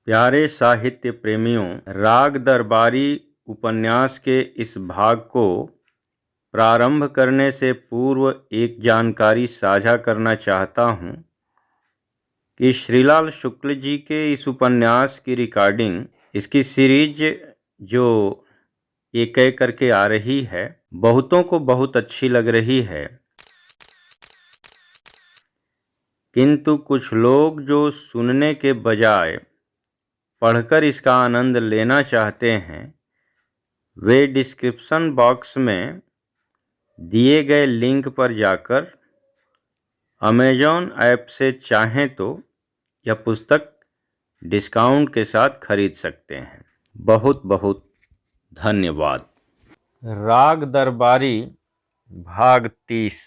प्यारे साहित्य प्रेमियों, राग दरबारी उपन्यास के इस भाग को प्रारंभ करने से पूर्व एक जानकारी साझा करना चाहता हूँ कि श्रीलाल शुक्ल जी के इस उपन्यास की रिकॉर्डिंग, इसकी सीरीज जो एक एक करके आ रही है, बहुतों को बहुत अच्छी लग रही है, किंतु कुछ लोग जो सुनने के बजाय पढ़कर इसका आनंद लेना चाहते हैं, वे डिस्क्रिप्शन बॉक्स में दिए गए लिंक पर जाकर अमेज़न ऐप से चाहें तो यह पुस्तक डिस्काउंट के साथ खरीद सकते हैं। बहुत बहुत धन्यवाद। राग दरबारी भाग 30।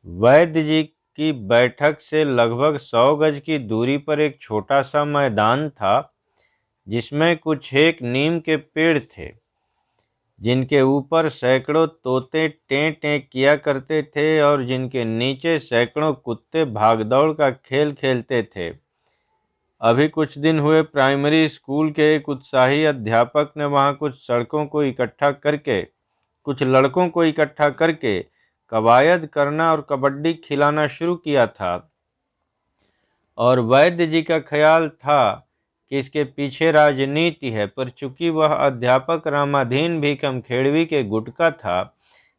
वैद्य जी की बैठक से लगभग 100 गज की दूरी पर एक छोटा सा मैदान था, जिसमें कुछ एक नीम के पेड़ थे, जिनके ऊपर सैकड़ों तोते टें टें किया करते थे और जिनके नीचे सैकड़ों कुत्ते भागदौड़ का खेल खेलते थे। अभी कुछ दिन हुए प्राइमरी स्कूल के एक उत्साही अध्यापक ने वहां कुछ लड़कों को इकट्ठा करके कवायद करना और कबड्डी खिलाना शुरू किया था, और वैद्य जी का ख्याल था कि इसके पीछे राजनीति है, पर चूंकि वह अध्यापक रामाधीन भी कमखेड़वी के गुटका था,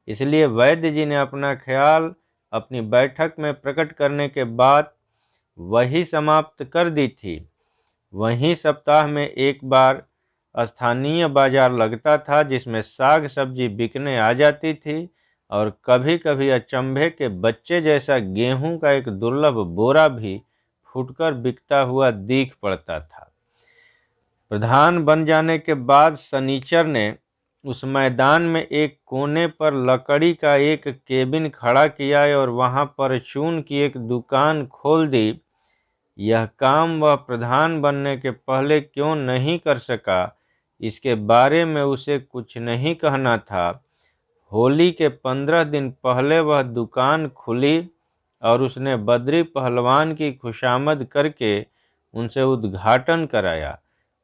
इसलिए वैद्य जी ने अपना ख्याल अपनी बैठक में प्रकट करने के बाद वही समाप्त कर दी थी। वहीं सप्ताह में एक बार स्थानीय बाजार लगता था, जिसमें साग सब्जी बिकने आ जाती थी, और कभी कभी अचंभे के बच्चे जैसा गेहूं का एक दुर्लभ बोरा भी फूटकर बिकता हुआ दिख पड़ता था। प्रधान बन जाने के बाद सनीचर ने उस मैदान में एक कोने पर लकड़ी का एक केबिन खड़ा किया और वहां परचून की एक दुकान खोल दी। यह काम वह प्रधान बनने के पहले क्यों नहीं कर सका, इसके बारे में उसे कुछ नहीं कहना था। होली के 15 दिन पहले वह दुकान खुली और उसने बद्री पहलवान की खुशामद करके उनसे उद्घाटन कराया।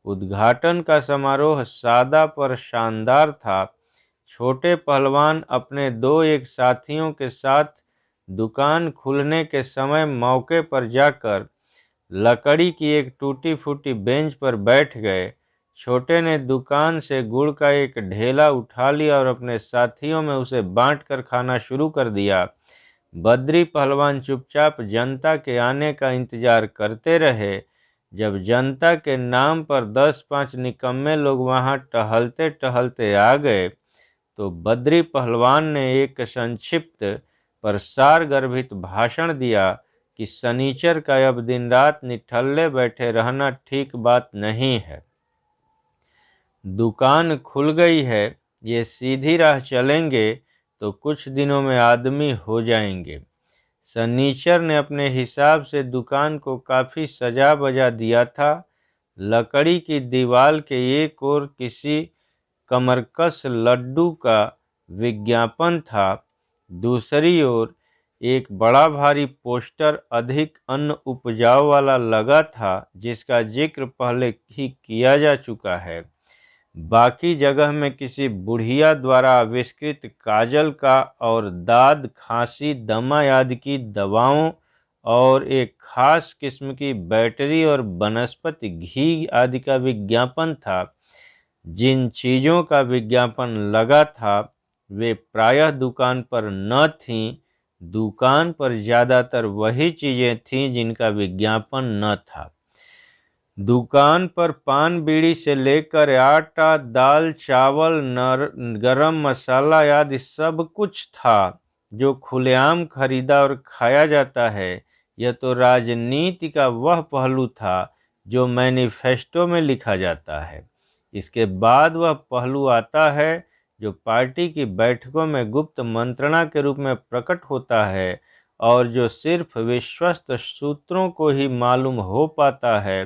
उद्घाटन का समारोह सादा पर शानदार था। छोटे पहलवान अपने एक साथियों के साथ दुकान खुलने के समय मौके पर जाकर लकड़ी की एक टूटी फूटी बेंच पर बैठ गए। छोटे ने दुकान से गुड़ का एक ढेला उठा लिया और अपने साथियों में उसे बांटकर खाना शुरू कर दिया। बद्री पहलवान चुपचाप जनता के आने का इंतजार करते रहे। जब जनता के नाम पर 10-5 निकम्मे लोग वहां टहलते टहलते आ गए, तो बद्री पहलवान ने एक संक्षिप्त पर सारगर्भित भाषण दिया कि सनीचर का अब दिन रात निठल्ले बैठे रहना ठीक बात नहीं है। दुकान खुल गई है, ये सीधी राह चलेंगे तो कुछ दिनों में आदमी हो जाएंगे। सनीचर ने अपने हिसाब से दुकान को काफ़ी सजा बजा दिया था। लकड़ी की दीवार के एक ओर किसी कमरकस लड्डू का विज्ञापन था, दूसरी ओर एक बड़ा भारी पोस्टर अधिक अन्न उपजाऊ वाला लगा था, जिसका जिक्र पहले ही किया जा चुका है। बाकी जगह में किसी बुढ़िया द्वारा आविष्कृत काजल का और दाद, खांसी, दमा आदि की दवाओं और एक खास किस्म की बैटरी और वनस्पति घी आदि का विज्ञापन था। जिन चीज़ों का विज्ञापन लगा था वे प्रायः दुकान पर न थीं। दुकान पर ज़्यादातर वही चीज़ें थीं जिनका विज्ञापन न था। दुकान पर पान बीड़ी से लेकर आटा, दाल, चावल, गरम मसाला आदि सब कुछ था जो खुलेआम खरीदा और खाया जाता है। यह तो राजनीति का वह पहलू था जो मैनिफेस्टो में लिखा जाता है। इसके बाद वह पहलू आता है जो पार्टी की बैठकों में गुप्त मंत्रणा के रूप में प्रकट होता है और जो सिर्फ विश्वस्त सूत्रों को ही मालूम हो पाता है।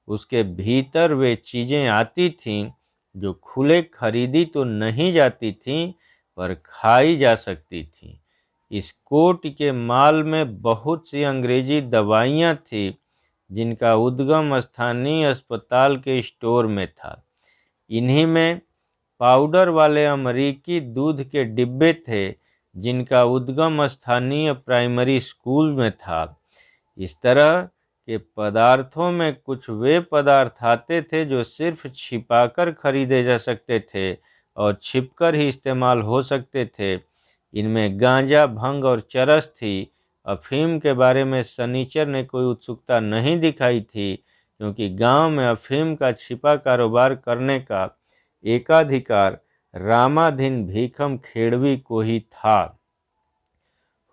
उसके भीतर वे चीज़ें आती थीं जो खुले खरीदी तो नहीं जाती थीं, पर खाई जा सकती थीं। इस कोट के माल में बहुत सी अंग्रेजी दवाइयाँ थीं जिनका उद्गम स्थानीय अस्पताल के स्टोर में था। इन्हीं में पाउडर वाले अमेरिकी दूध के डिब्बे थे, जिनका उद्गम स्थानीय प्राइमरी स्कूल में था। इस तरह के पदार्थों में कुछ वे पदार्थ आते थे जो सिर्फ छिपाकर खरीदे जा सकते थे और छिपकर ही इस्तेमाल हो सकते थे। इनमें गांजा, भंग और चरस थी। अफीम के बारे में सनीचर ने कोई उत्सुकता नहीं दिखाई थी, क्योंकि गांव में अफीम का छिपा कारोबार करने का एकाधिकार रामाधीन भीखम खेड़वी को ही था।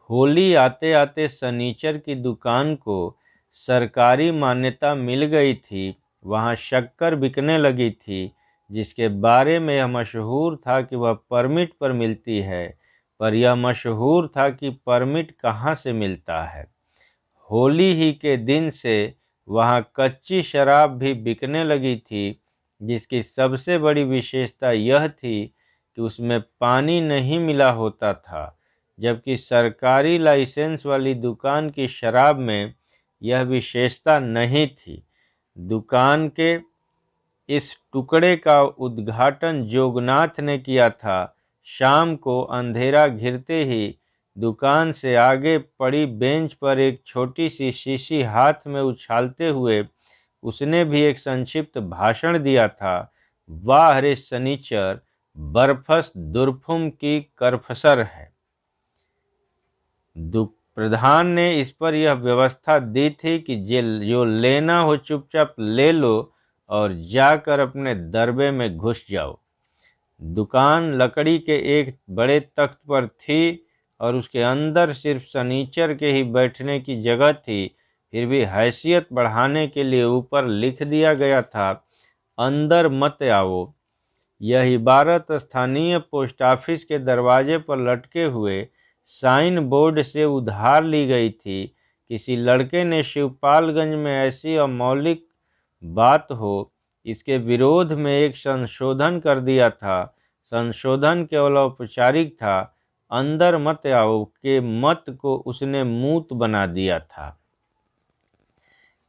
होली आते आते सनीचर की दुकान को सरकारी मान्यता मिल गई थी। वहाँ शक्कर बिकने लगी थी, जिसके बारे में यह मशहूर था कि वह परमिट पर मिलती है, पर यह मशहूर था कि परमिट कहाँ से मिलता है। होली ही के दिन से वहाँ कच्ची शराब भी बिकने लगी थी, जिसकी सबसे बड़ी विशेषता यह थी कि उसमें पानी नहीं मिला होता था, जबकि सरकारी लाइसेंस वाली दुकान की शराब में यह विशेषता नहीं थी। दुकान के इस टुकड़े का उद्घाटन जोगनाथ ने किया था। शाम को अंधेरा घिरते ही दुकान से आगे पड़ी बेंच पर एक छोटी सी शीशी हाथ में उछालते हुए उसने भी एक संक्षिप्त भाषण दिया था। वाह रे सनीचर, बर्फस दुर्फुम की करफसर है। प्रधान ने इस पर यह व्यवस्था दी थी कि जो लेना हो चुपचाप ले लो और जाकर अपने दरबे में घुस जाओ। दुकान लकड़ी के एक बड़े तख्त पर थी और उसके अंदर सिर्फ सनीचर के ही बैठने की जगह थी। फिर भी हैसियत बढ़ाने के लिए ऊपर लिख दिया गया था, अंदर मत आओ। यह इबारत स्थानीय पोस्ट ऑफिस के दरवाजे पर लटके हुए साइन बोर्ड से उधार ली गई थी। किसी लड़के ने शिवपालगंज में ऐसी अमौलिक बात हो, इसके विरोध में एक संशोधन कर दिया था। संशोधन केवल औपचारिक था। अंदर मत आओ के मत को उसने मूत बना दिया था।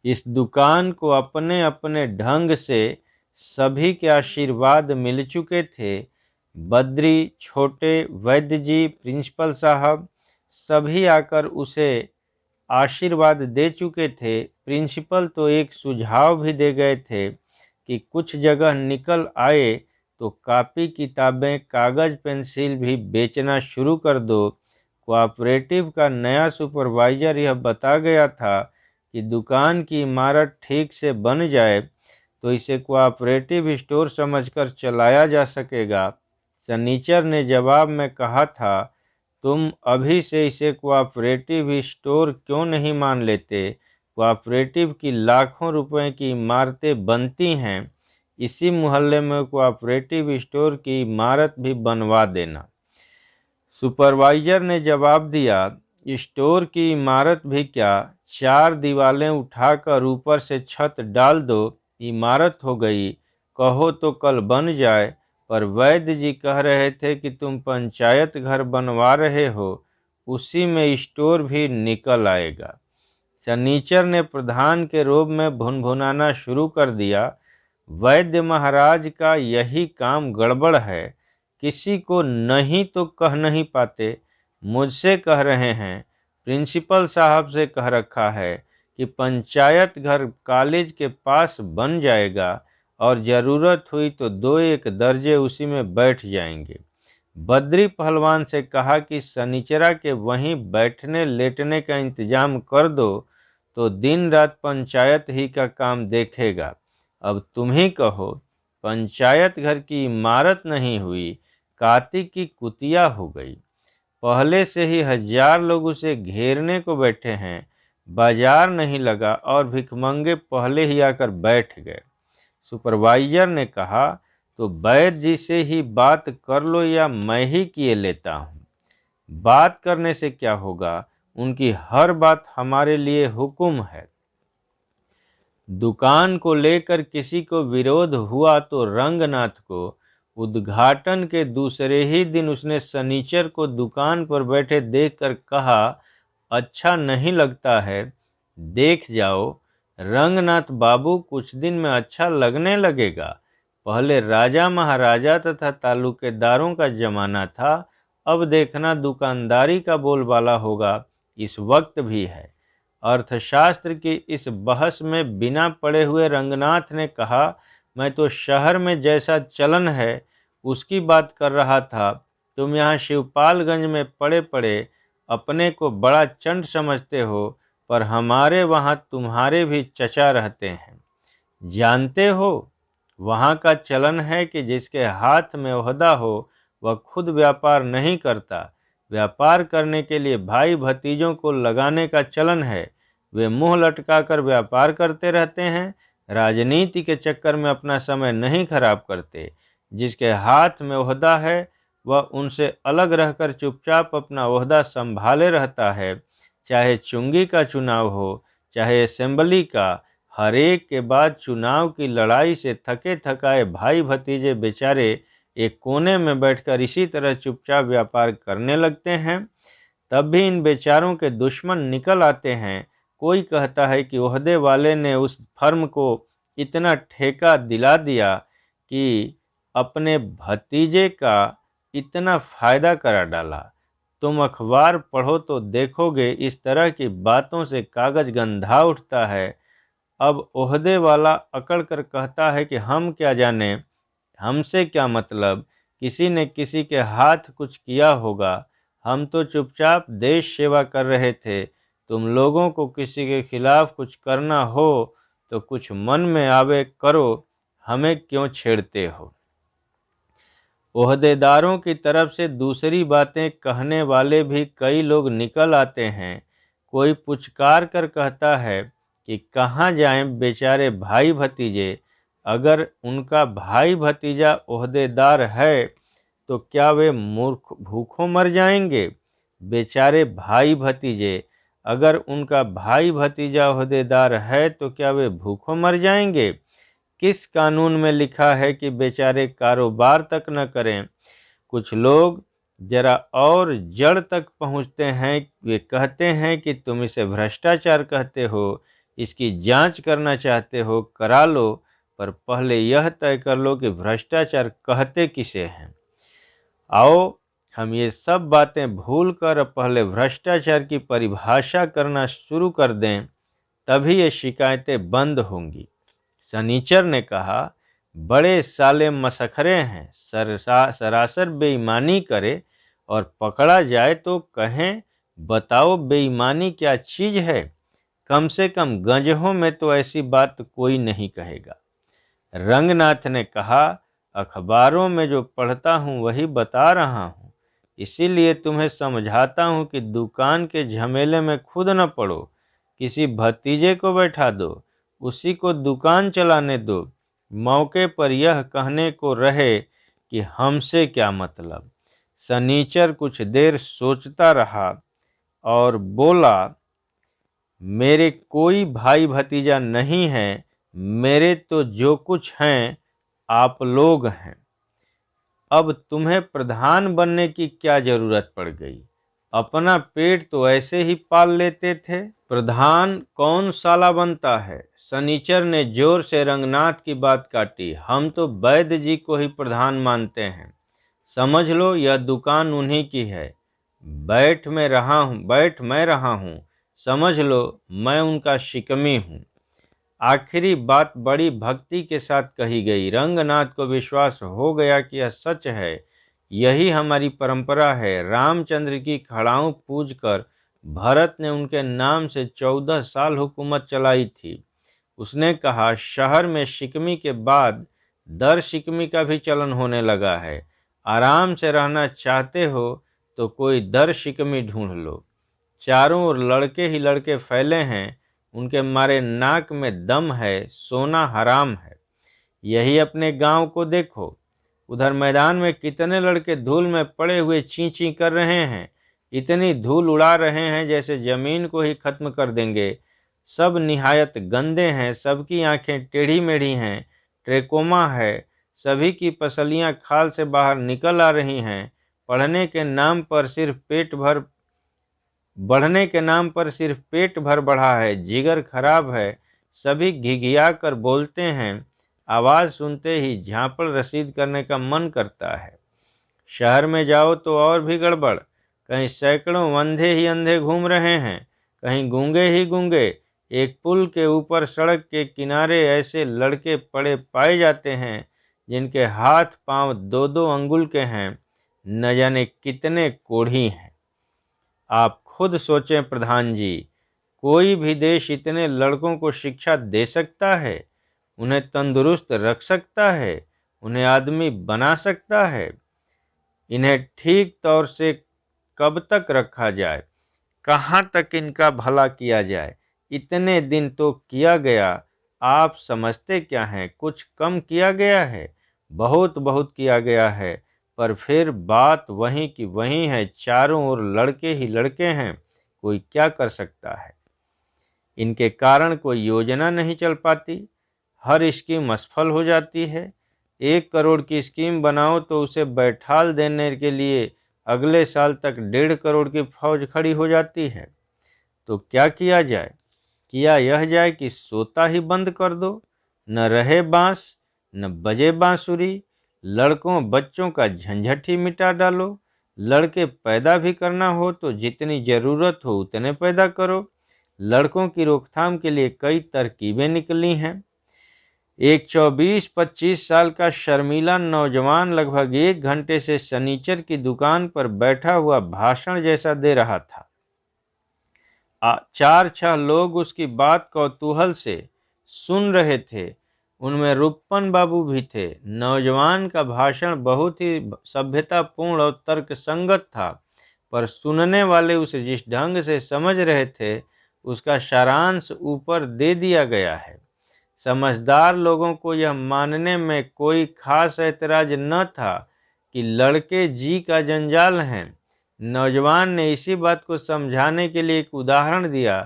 इस दुकान को अपने अपने ढंग से सभी के आशीर्वाद मिल चुके थे। बद्री, छोटे, वैद्य जी, प्रिंसिपल साहब सभी आकर उसे आशीर्वाद दे चुके थे। प्रिंसिपल तो एक सुझाव भी दे गए थे कि कुछ जगह निकल आए तो कॉपी किताबें, कागज़, पेंसिल भी बेचना शुरू कर दो। कोऑपरेटिव का नया सुपरवाइजर यह बता गया था कि दुकान की इमारत ठीक से बन जाए तो इसे कोऑपरेटिव स्टोर समझकर चलाया जा सकेगा। सनीचर ने जवाब में कहा था, तुम अभी से इसे कोऑपरेटिव स्टोर क्यों नहीं मान लेते? कोऑपरेटिव की लाखों रुपए की इमारतें बनती हैं, इसी मोहल्ले में कोऑपरेटिव स्टोर की इमारत भी बनवा देना। सुपरवाइजर ने जवाब दिया, स्टोर की इमारत भी क्या, 4 दीवारें उठाकर ऊपर से छत डाल दो, इमारत हो गई। कहो तो कल बन जाए। पर वैद्य जी कह रहे थे कि तुम पंचायत घर बनवा रहे हो, उसी में स्टोर भी निकल आएगा। सनीचर ने प्रधान के रोब में भुनभुनाना शुरू कर दिया। वैद्य महाराज का यही काम गड़बड़ है, किसी को नहीं तो कह नहीं पाते। मुझसे कह रहे हैं, प्रिंसिपल साहब से कह रखा है कि पंचायत घर कॉलेज के पास बन जाएगा और ज़रूरत हुई तो 2-1 दर्जे उसी में बैठ जाएंगे। बद्री पहलवान से कहा कि सनीचरा के वहीं बैठने लेटने का इंतजाम कर दो, तो दिन रात पंचायत ही का काम देखेगा। अब तुम ही कहो, पंचायत घर की इमारत नहीं हुई, कार्तिक की कुतिया हो गई। पहले से ही 1000 लोग उसे घेरने को बैठे हैं। बाजार नहीं लगा और भिखमंगे पहले ही आकर बैठ गए। सुपरवाइजर ने कहा, तो वैद्य जी से ही बात कर लो या मैं ही किए लेता हूँ। बात करने से क्या होगा, उनकी हर बात हमारे लिए हुक्म है। दुकान को लेकर किसी को विरोध हुआ तो रंगनाथ को उद्घाटन के दूसरे ही दिन उसने सनीचर को दुकान पर बैठे देखकर कहा, अच्छा नहीं लगता है, देख जाओ। रंगनाथ बाबू कुछ दिन में अच्छा लगने लगेगा। पहले राजा महाराजा तथा तालुकेदारों का जमाना था, अब देखना दुकानदारी का बोलबाला होगा। इस वक्त भी है। अर्थशास्त्र की इस बहस में बिना पढ़े हुए रंगनाथ ने कहा, मैं तो शहर में जैसा चलन है उसकी बात कर रहा था। तुम यहाँ शिवपालगंज में पड़े पड़े अपने को बड़ा चंट समझते हो, पर हमारे वहाँ तुम्हारे भी चचा रहते हैं। जानते हो, वहाँ का चलन है कि जिसके हाथ में ओहदा हो वह खुद व्यापार नहीं करता। व्यापार करने के लिए भाई भतीजों को लगाने का चलन है। वे मुंह लटकाकर व्यापार करते रहते हैं, राजनीति के चक्कर में अपना समय नहीं खराब करते। जिसके हाथ में ओहदा है वह उनसे अलग रहकर चुपचाप अपना ओहदा संभाले रहता है। चाहे चुंगी का चुनाव हो, चाहे असेंबली का, हर एक के बाद चुनाव की लड़ाई से थके थकाए भाई भतीजे बेचारे एक कोने में बैठकर इसी तरह चुपचाप व्यापार करने लगते हैं। तब भी इन बेचारों के दुश्मन निकल आते हैं। कोई कहता है कि ओहदे वाले ने उस फर्म को इतना ठेका दिला दिया कि अपने भतीजे का इतना फायदा करा डाला। तुम अखबार पढ़ो तो देखोगे, इस तरह की बातों से कागज गंधा उठता है। अब ओहदे वाला अकड़ कर कहता है कि हम क्या जाने, हमसे क्या मतलब, किसी ने किसी के हाथ कुछ किया होगा, हम तो चुपचाप देश सेवा कर रहे थे। तुम लोगों को किसी के खिलाफ कुछ करना हो तो कुछ मन में आवे करो, हमें क्यों छेड़ते हो। ओहदेदारों की तरफ से दूसरी बातें कहने वाले भी कई लोग निकल आते हैं। कोई पुचकार कर कहता है कि कहाँ जाएं बेचारे भाई भतीजे, अगर उनका भाई भतीजा ओहदेदार है तो क्या वे मूर्ख भूखों मर जाएंगे। बेचारे भाई भतीजे, अगर उनका भाई भतीजा ओहदेदार है तो क्या वे भूखों मर जाएंगे। किस कानून में लिखा है कि बेचारे कारोबार तक न करें। कुछ लोग जरा और जड़ तक पहुंचते हैं। वे कहते हैं कि तुम इसे भ्रष्टाचार कहते हो, इसकी जांच करना चाहते हो, करा लो, पर पहले यह तय कर लो कि भ्रष्टाचार कहते किसे हैं। आओ हम ये सब बातें भूल कर पहले भ्रष्टाचार की परिभाषा करना शुरू कर दें, तभी ये शिकायतें बंद होंगी। सनीचर ने कहा, बड़े साले मसखरे हैं, सरासर बेईमानी करे और पकड़ा जाए तो कहें बताओ बेईमानी क्या चीज़ है। कम से कम गंजहों में तो ऐसी बात कोई नहीं कहेगा। रंगनाथ ने कहा, अखबारों में जो पढ़ता हूँ वही बता रहा हूँ, इसीलिए तुम्हें समझाता हूँ कि दुकान के झमेले में खुद न पड़ो। किसी भतीजे को बैठा दो, उसी को दुकान चलाने दो। मौके पर यह कहने को रहे कि हमसे क्या मतलब। सनीचर कुछ देर सोचता रहा और बोला, मेरे कोई भाई भतीजा नहीं है, मेरे तो जो कुछ हैं आप लोग हैं। अब तुम्हें प्रधान बनने की क्या जरूरत पड़ गई, अपना पेट तो ऐसे ही पाल लेते थे। प्रधान कौन साला बनता है। सनीचर ने जोर से रंगनाथ की बात काटी, हम तो वैद्य जी को ही प्रधान मानते हैं। समझ लो यह दुकान उन्हीं की है। बैठ मैं रहा हूँ, समझ लो मैं उनका शिकमी हूँ। आखिरी बात बड़ी भक्ति के साथ कही गई। रंगनाथ को विश्वास हो गया कि यह सच है। यही हमारी परंपरा है। रामचंद्र की खड़ाऊं पूजकर भरत ने उनके नाम से 14 साल हुकूमत चलाई थी। उसने कहा, शहर में शिकमी के बाद दर शिकमी का भी चलन होने लगा है। आराम से रहना चाहते हो तो कोई दर शिकमी ढूंढ लो। चारों ओर लड़के ही लड़के फैले हैं, उनके मारे नाक में दम है, सोना हराम है। यही अपने गांव को देखो, उधर मैदान में कितने लड़के धूल में पड़े हुए ची ची कर रहे हैं। इतनी धूल उड़ा रहे हैं जैसे जमीन को ही खत्म कर देंगे। सब निहायत गंदे हैं, सबकी आंखें टेढ़ी मेढ़ी हैं, ट्रेकोमा है, सभी की पसलियां खाल से बाहर निकल आ रही हैं। बढ़ने के नाम पर सिर्फ पेट भर बढ़ा है, जिगर खराब है, सभी घिघिया कर बोलते हैं। आवाज़ सुनते ही झांपड़ रसीद करने का मन करता है। शहर में जाओ तो और भी गड़बड़। कहीं सैकड़ों अंधे ही अंधे घूम रहे हैं, कहीं गूंगे ही गूंगे। एक पुल के ऊपर सड़क के किनारे ऐसे लड़के पड़े पाए जाते हैं जिनके हाथ पांव 2-2 अंगुल के हैं। न जाने कितने कोढ़ी हैं। आप खुद सोचें प्रधान जी, कोई भी देश इतने लड़कों को शिक्षा दे सकता है, उन्हें तंदुरुस्त रख सकता है, उन्हें आदमी बना सकता है? इन्हें ठीक तौर से कब तक रखा जाए, कहाँ तक इनका भला किया जाए? इतने दिन तो किया गया, आप समझते क्या हैं? कुछ कम किया गया है? बहुत बहुत किया गया है, पर फिर बात वहीं की वहीं है। चारों ओर लड़के ही लड़के हैं, कोई क्या कर सकता है? इनके कारण कोई योजना नहीं चल पाती, हर स्कीम असफल हो जाती है। 1 करोड़ की स्कीम बनाओ तो उसे बैठाल देने के लिए अगले साल तक 1.5 करोड़ की फौज खड़ी हो जाती है। तो क्या किया जाए? किया यह जाए कि सोता ही बंद कर दो, न रहे बांस न बजे बांसुरी। लड़कों बच्चों का झंझट ही मिटा डालो। लड़के पैदा भी करना हो तो जितनी ज़रूरत हो उतने पैदा करो। लड़कों की रोकथाम के लिए कई तरकीबें निकली हैं। एक 24-25 साल का शर्मीला नौजवान लगभग 1 घंटे से सनीचर की दुकान पर बैठा हुआ भाषण जैसा दे रहा था। 4-6 लोग उसकी बात कौतूहल से सुन रहे थे। उनमें रुप्पन बाबू भी थे। नौजवान का भाषण बहुत ही सभ्यतापूर्ण और तर्कसंगत था, पर सुनने वाले उसे जिस ढंग से समझ रहे थे उसका सारांश ऊपर दे दिया गया है। समझदार लोगों को यह मानने में कोई खास ऐतराज न था कि लड़के जी का जंजाल हैं। नौजवान ने इसी बात को समझाने के लिए एक उदाहरण दिया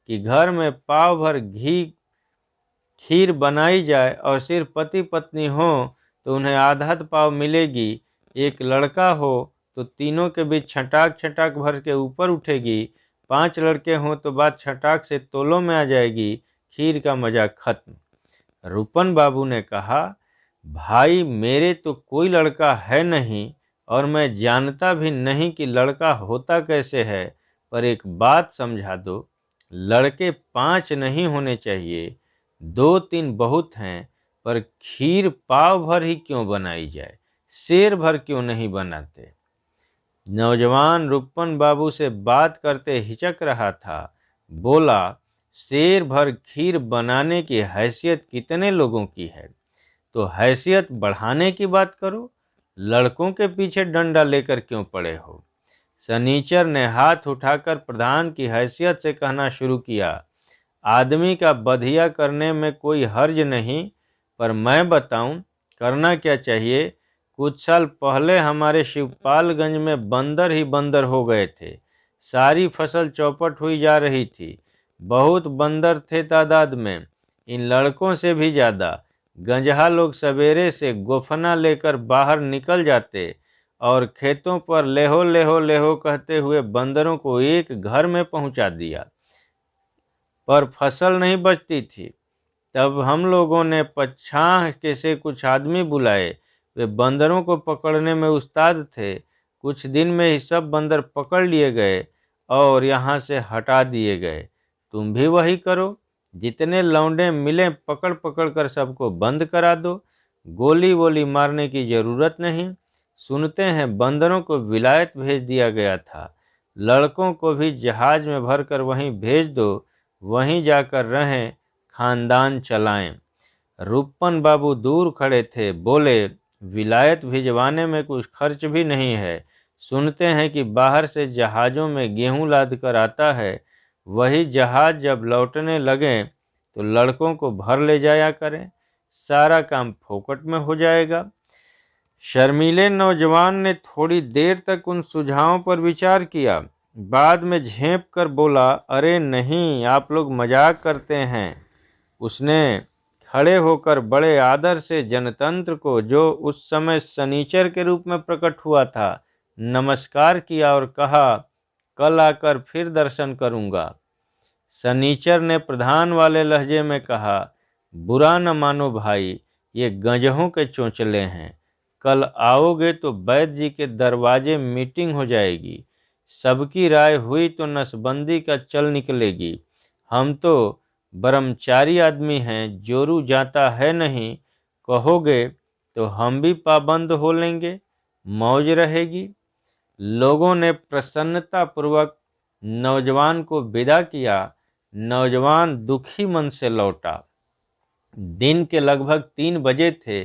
कि घर में पाव भर खीर बनाई जाए और सिर्फ पति पत्नी हो तो उन्हें आधा पाव मिलेगी। एक लड़का हो तो तीनों के बीच छटाक छटाक भर के ऊपर उठेगी। 5 लड़के हों तो बात छटाक से तोलों में आ जाएगी। खीर का मजा खत्म। रुपन बाबू ने कहा, भाई मेरे तो कोई लड़का है नहीं और मैं जानता भी नहीं कि लड़का होता कैसे है, पर एक बात समझा दो, लड़के 5 नहीं होने चाहिए, 2-3 बहुत हैं, पर खीर पाव भर ही क्यों बनाई जाए, शेर भर क्यों नहीं बनाते? नौजवान रुपन बाबू से बात करते हिचक रहा था। बोला, शेर भर खीर बनाने की हैसियत कितने लोगों की है, तो हैसियत बढ़ाने की बात करो। लड़कों के पीछे डंडा लेकर क्यों पड़े हो? सनीचर ने हाथ उठाकर प्रधान की हैसियत से कहना शुरू किया, आदमी का बधिया करने में कोई हर्ज नहीं, पर मैं बताऊं करना क्या चाहिए। कुछ साल पहले हमारे शिवपालगंज में बंदर ही बंदर हो गए थे। सारी फसल चौपट हुई जा रही थी। बहुत बंदर थे तादाद में, इन लड़कों से भी ज़्यादा। गंजहा लोग सवेरे से गोफना लेकर बाहर निकल जाते और खेतों पर लेहो लेहो लेहो कहते हुए बंदरों को एक घर में पहुंचा दिया, पर फसल नहीं बचती थी। तब हम लोगों ने पच्छाह के से कुछ आदमी बुलाए। वे बंदरों को पकड़ने में उस्ताद थे। कुछ दिन में ही सब बंदर पकड़ लिए गए और यहाँ से हटा दिए गए। तुम भी वही करो, जितने लौंडे मिले पकड़ पकड़ कर सबको बंद करा दो। गोली वोली मारने की ज़रूरत नहीं। सुनते हैं बंदरों को विलायत भेज दिया गया था। लड़कों को भी जहाज में भरकर वहीं भेज दो, वहीं जाकर रहें, खानदान चलाएं। रुपन बाबू दूर खड़े थे। बोले, विलायत भिजवाने में कुछ खर्च भी नहीं है। सुनते हैं कि बाहर से जहाज़ों में गेहूं लाद कर आता है। वही जहाज जब लौटने लगें तो लड़कों को भर ले जाया करें, सारा काम फोकट में हो जाएगा। शर्मीले नौजवान ने थोड़ी देर तक उन सुझावों पर विचार किया। बाद में झेंप कर बोला, अरे नहीं, आप लोग मजाक करते हैं। उसने खड़े होकर बड़े आदर से जनतंत्र को, जो उस समय सनीचर के रूप में प्रकट हुआ था, नमस्कार किया और कहा, कल आकर फिर दर्शन करूंगा। सनीचर ने प्रधान वाले लहजे में कहा, बुरा न मानो भाई, ये गंजहों के चोंचले हैं। कल आओगे तो वैद्य जी के दरवाजे मीटिंग हो जाएगी। सबकी राय हुई तो नसबंदी का चल निकलेगी। हम तो ब्रह्मचारी आदमी हैं, जोरू जाता है नहीं। कहोगे तो हम भी पाबंद हो लेंगे, मौज रहेगी। लोगों ने प्रसन्नतापूर्वक नौजवान को विदा किया। नौजवान दुखी मन से लौटा। दिन के लगभग 3 बजे थे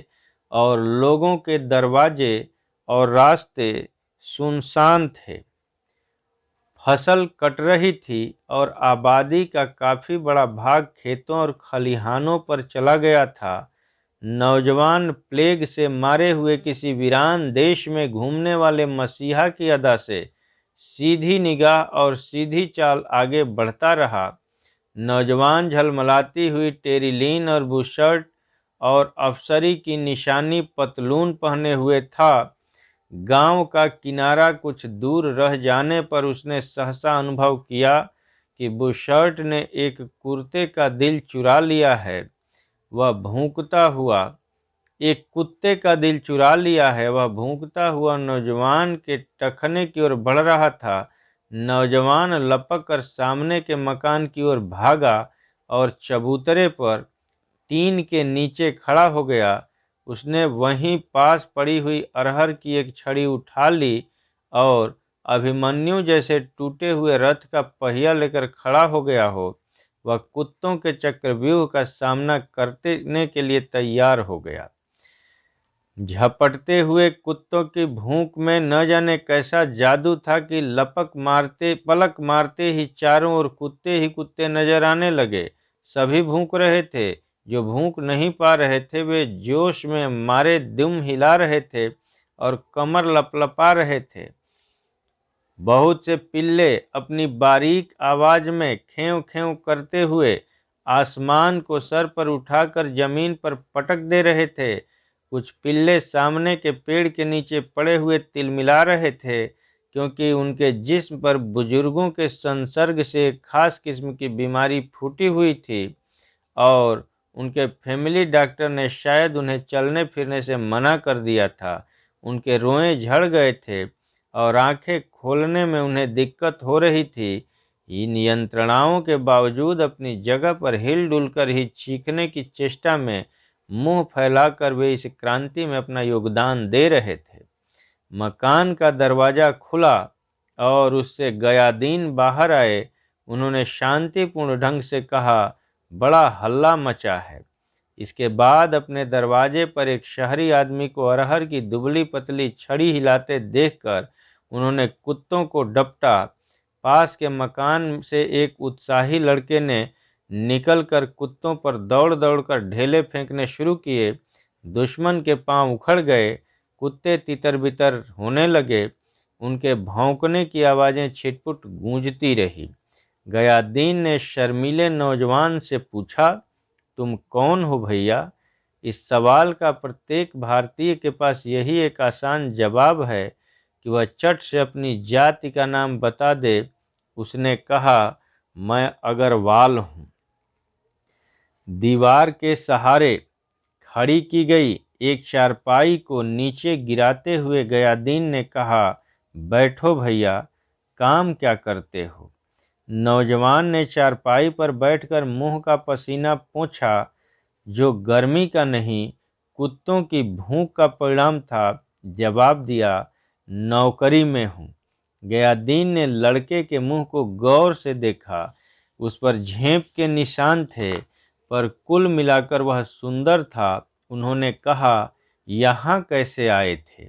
और लोगों के दरवाजे और रास्ते सुनसान थे। फसल कट रही थी और आबादी का काफी बड़ा भाग खेतों और खलिहानों पर चला गया था। नौजवान प्लेग से मारे हुए किसी वीरान देश में घूमने वाले मसीहा की अदा से सीधी निगाह और सीधी चाल आगे बढ़ता रहा। नौजवान झलमलाती हुई टेरिलीन और बुशर्ट और अफसरी की निशानी पतलून पहने हुए था। गांव का किनारा कुछ दूर रह जाने पर उसने सहसा अनुभव किया कि बुशर्ट ने एक कुत्ते का दिल चुरा लिया है। वह भौंकता हुआ एक कुत्ते का दिल चुरा लिया है। वह भौंकता हुआ नौजवान के टखने की ओर बढ़ रहा था। नौजवान लपक कर सामने के मकान की ओर भागा और चबूतरे पर टीन के नीचे खड़ा हो गया। उसने वहीं पास पड़ी हुई अरहर की एक छड़ी उठा ली और अभिमन्यु जैसे टूटे हुए रथ का पहिया लेकर खड़ा हो गया हो, वह कुत्तों के चक्रव्यूह का सामना करने के लिए तैयार हो गया। झपटते हुए कुत्तों की भूख में न जाने कैसा जादू था कि पलक मारते ही चारों ओर कुत्ते ही कुत्ते नजर आने लगे। सभी भूख रहे थे। जो भूख नहीं पा रहे थे वे जोश में मारे दुम हिला रहे थे और कमर लपलपा रहे थे। बहुत से पिल्ले अपनी बारीक आवाज में खेव खेव करते हुए आसमान को सर पर उठाकर जमीन पर पटक दे रहे थे। कुछ पिल्ले सामने के पेड़ के नीचे पड़े हुए तिलमिला रहे थे, क्योंकि उनके जिस्म पर बुजुर्गों के संसर्ग से एक खास किस्म की बीमारी फूटी हुई थी और उनके फैमिली डॉक्टर ने शायद उन्हें चलने फिरने से मना कर दिया था। उनके रोए झड़ गए थे और आंखें खोलने में उन्हें दिक्कत हो रही थी। इन यंत्रणाओं के बावजूद अपनी जगह पर हिलडुल कर ही चीखने की चेष्टा में मुंह फैलाकर वे इस क्रांति में अपना योगदान दे रहे थे। मकान का दरवाजा खुला और उससे गयादीन बाहर आए। उन्होंने शांतिपूर्ण ढंग से कहा, बड़ा हल्ला मचा है। इसके बाद अपने दरवाजे पर एक शहरी आदमी को अरहर की दुबली पतली छड़ी हिलाते देखकर उन्होंने कुत्तों को डपटा। पास के मकान से एक उत्साही लड़के ने निकलकर कुत्तों पर दौड़ दौड़कर ढेले फेंकने शुरू किए। दुश्मन के पांव उखड़ गए। कुत्ते तितर बितर होने लगे। उनके भौंकने की आवाज़ें छिटपुट गूंजती रही। गयादीन ने शर्मीले नौजवान से पूछा, तुम कौन हो भैया? इस सवाल का प्रत्येक भारतीय के पास यही एक आसान जवाब है कि वह चट से अपनी जाति का नाम बता दे। उसने कहा, मैं अग्रवाल हूँ। दीवार के सहारे खड़ी की गई एक चारपाई को नीचे गिराते हुए गयादीन ने कहा, बैठो भैया, काम क्या करते हो? नौजवान ने चारपाई पर बैठकर मुंह का पसीना पोंछा, जो गर्मी का नहीं कुत्तों की भूख का परिणाम था। जवाब दिया, नौकरी में हूँ। गयादीन ने लड़के के मुंह को गौर से देखा। उस पर झेंप के निशान थे, पर कुल मिलाकर वह सुंदर था। उन्होंने कहा, यहाँ कैसे आए थे?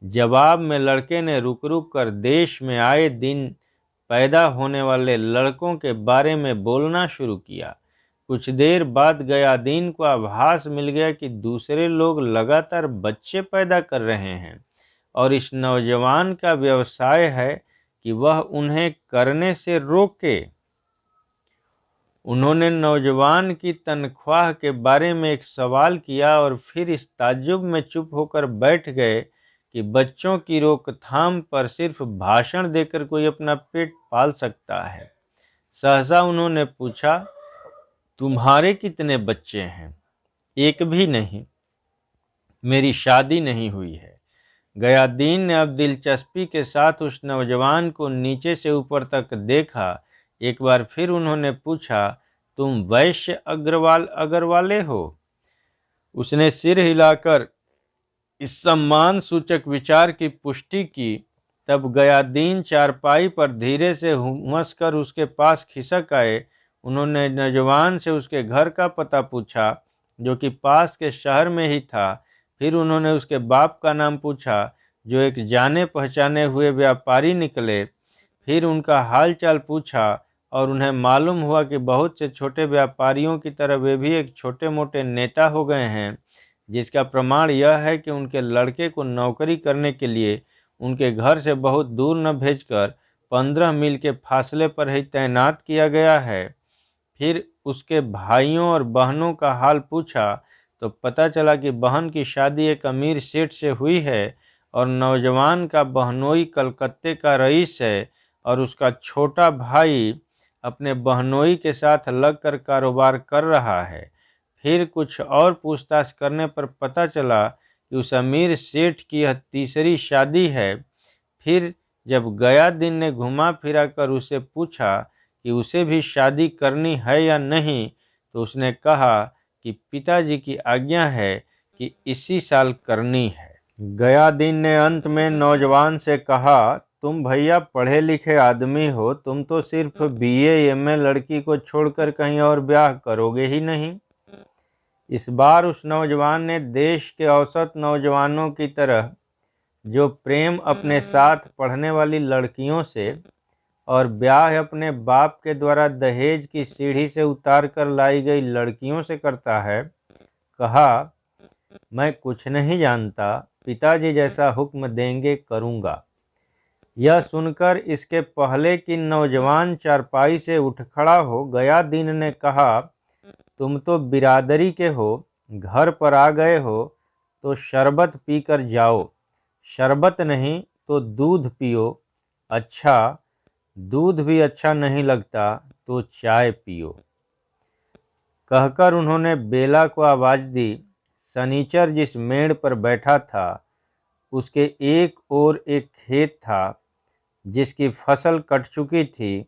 जवाब में लड़के ने रुक रुक कर देश में आए दिन पैदा होने वाले लड़कों के बारे में बोलना शुरू किया। कुछ देर बाद गयादीन को आभास मिल गया कि दूसरे लोग लगातार बच्चे पैदा कर रहे हैं और इस नौजवान का व्यवसाय है कि वह उन्हें करने से रोके। उन्होंने नौजवान की तनख्वाह के बारे में एक सवाल किया और फिर इस ताज्जुब में चुप होकर बैठ गए कि बच्चों की रोकथाम पर सिर्फ भाषण देकर कोई अपना पेट पाल सकता है। सहसा उन्होंने पूछा, तुम्हारे कितने बच्चे हैं? एक भी नहीं, मेरी शादी नहीं हुई है। गयादीन ने अब दिलचस्पी के साथ उस नौजवान को नीचे से ऊपर तक देखा। एक बार फिर उन्होंने पूछा, तुम वैश्य अग्रवाल अग्रवाले हो? उसने सिर हिलाकर इस सम्मान सूचक विचार की पुष्टि की। तब गयादीन चारपाई पर धीरे से हुमस कर उसके पास खिसक आए। उन्होंने नौजवान से उसके घर का पता पूछा, जो कि पास के शहर में ही था। फिर उन्होंने उसके बाप का नाम पूछा, जो एक जाने पहचाने हुए व्यापारी निकले। फिर उनका हालचाल पूछा और उन्हें मालूम हुआ कि बहुत से छोटे व्यापारियों की तरह वे भी एक छोटे मोटे नेता हो गए हैं, जिसका प्रमाण यह है कि उनके लड़के को नौकरी करने के लिए उनके घर से बहुत दूर न भेजकर 15 मील के फासले पर ही तैनात किया गया है। फिर उसके भाइयों और बहनों का हाल पूछा तो पता चला कि बहन की शादी एक अमीर सेठ से हुई है और नौजवान का बहनोई कलकत्ते का रईस है और उसका छोटा भाई अपने बहनोई के साथ लगकर कारोबार कर रहा है। फिर कुछ और पूछताछ करने पर पता चला कि उस अमीर सेठ की यह तीसरी शादी है। फिर जब गयादीन ने घुमा फिरा कर उसे पूछा कि उसे भी शादी करनी है या नहीं, तो उसने कहा कि पिताजी की आज्ञा है कि इसी साल करनी है। गयादीन ने अंत में नौजवान से कहा, तुम भैया पढ़े लिखे आदमी हो, तुम तो सिर्फ बीए एमए लड़की को छोड़कर कहीं और ब्याह करोगे ही नहीं। इस बार उस नौजवान ने देश के औसत नौजवानों की तरह जो प्रेम अपने साथ पढ़ने वाली लड़कियों से और ब्याह अपने बाप के द्वारा दहेज की सीढ़ी से उतार कर लाई गई लड़कियों से करता है, कहा, मैं कुछ नहीं जानता, पिताजी जैसा हुक्म देंगे करूँगा। यह सुनकर इसके पहले कि नौजवान चारपाई से उठ खड़ा हो, गयादीन ने कहा, तुम तो बिरादरी के हो, घर पर आ गए हो तो शरबत पीकर जाओ। शरबत नहीं तो दूध पियो। अच्छा, दूध भी अच्छा नहीं लगता तो चाय पियो। कहकर उन्होंने बेला को आवाज़ दी। सनीचर जिस मेड़ पर बैठा था उसके एक ओर एक खेत था जिसकी फसल कट चुकी थी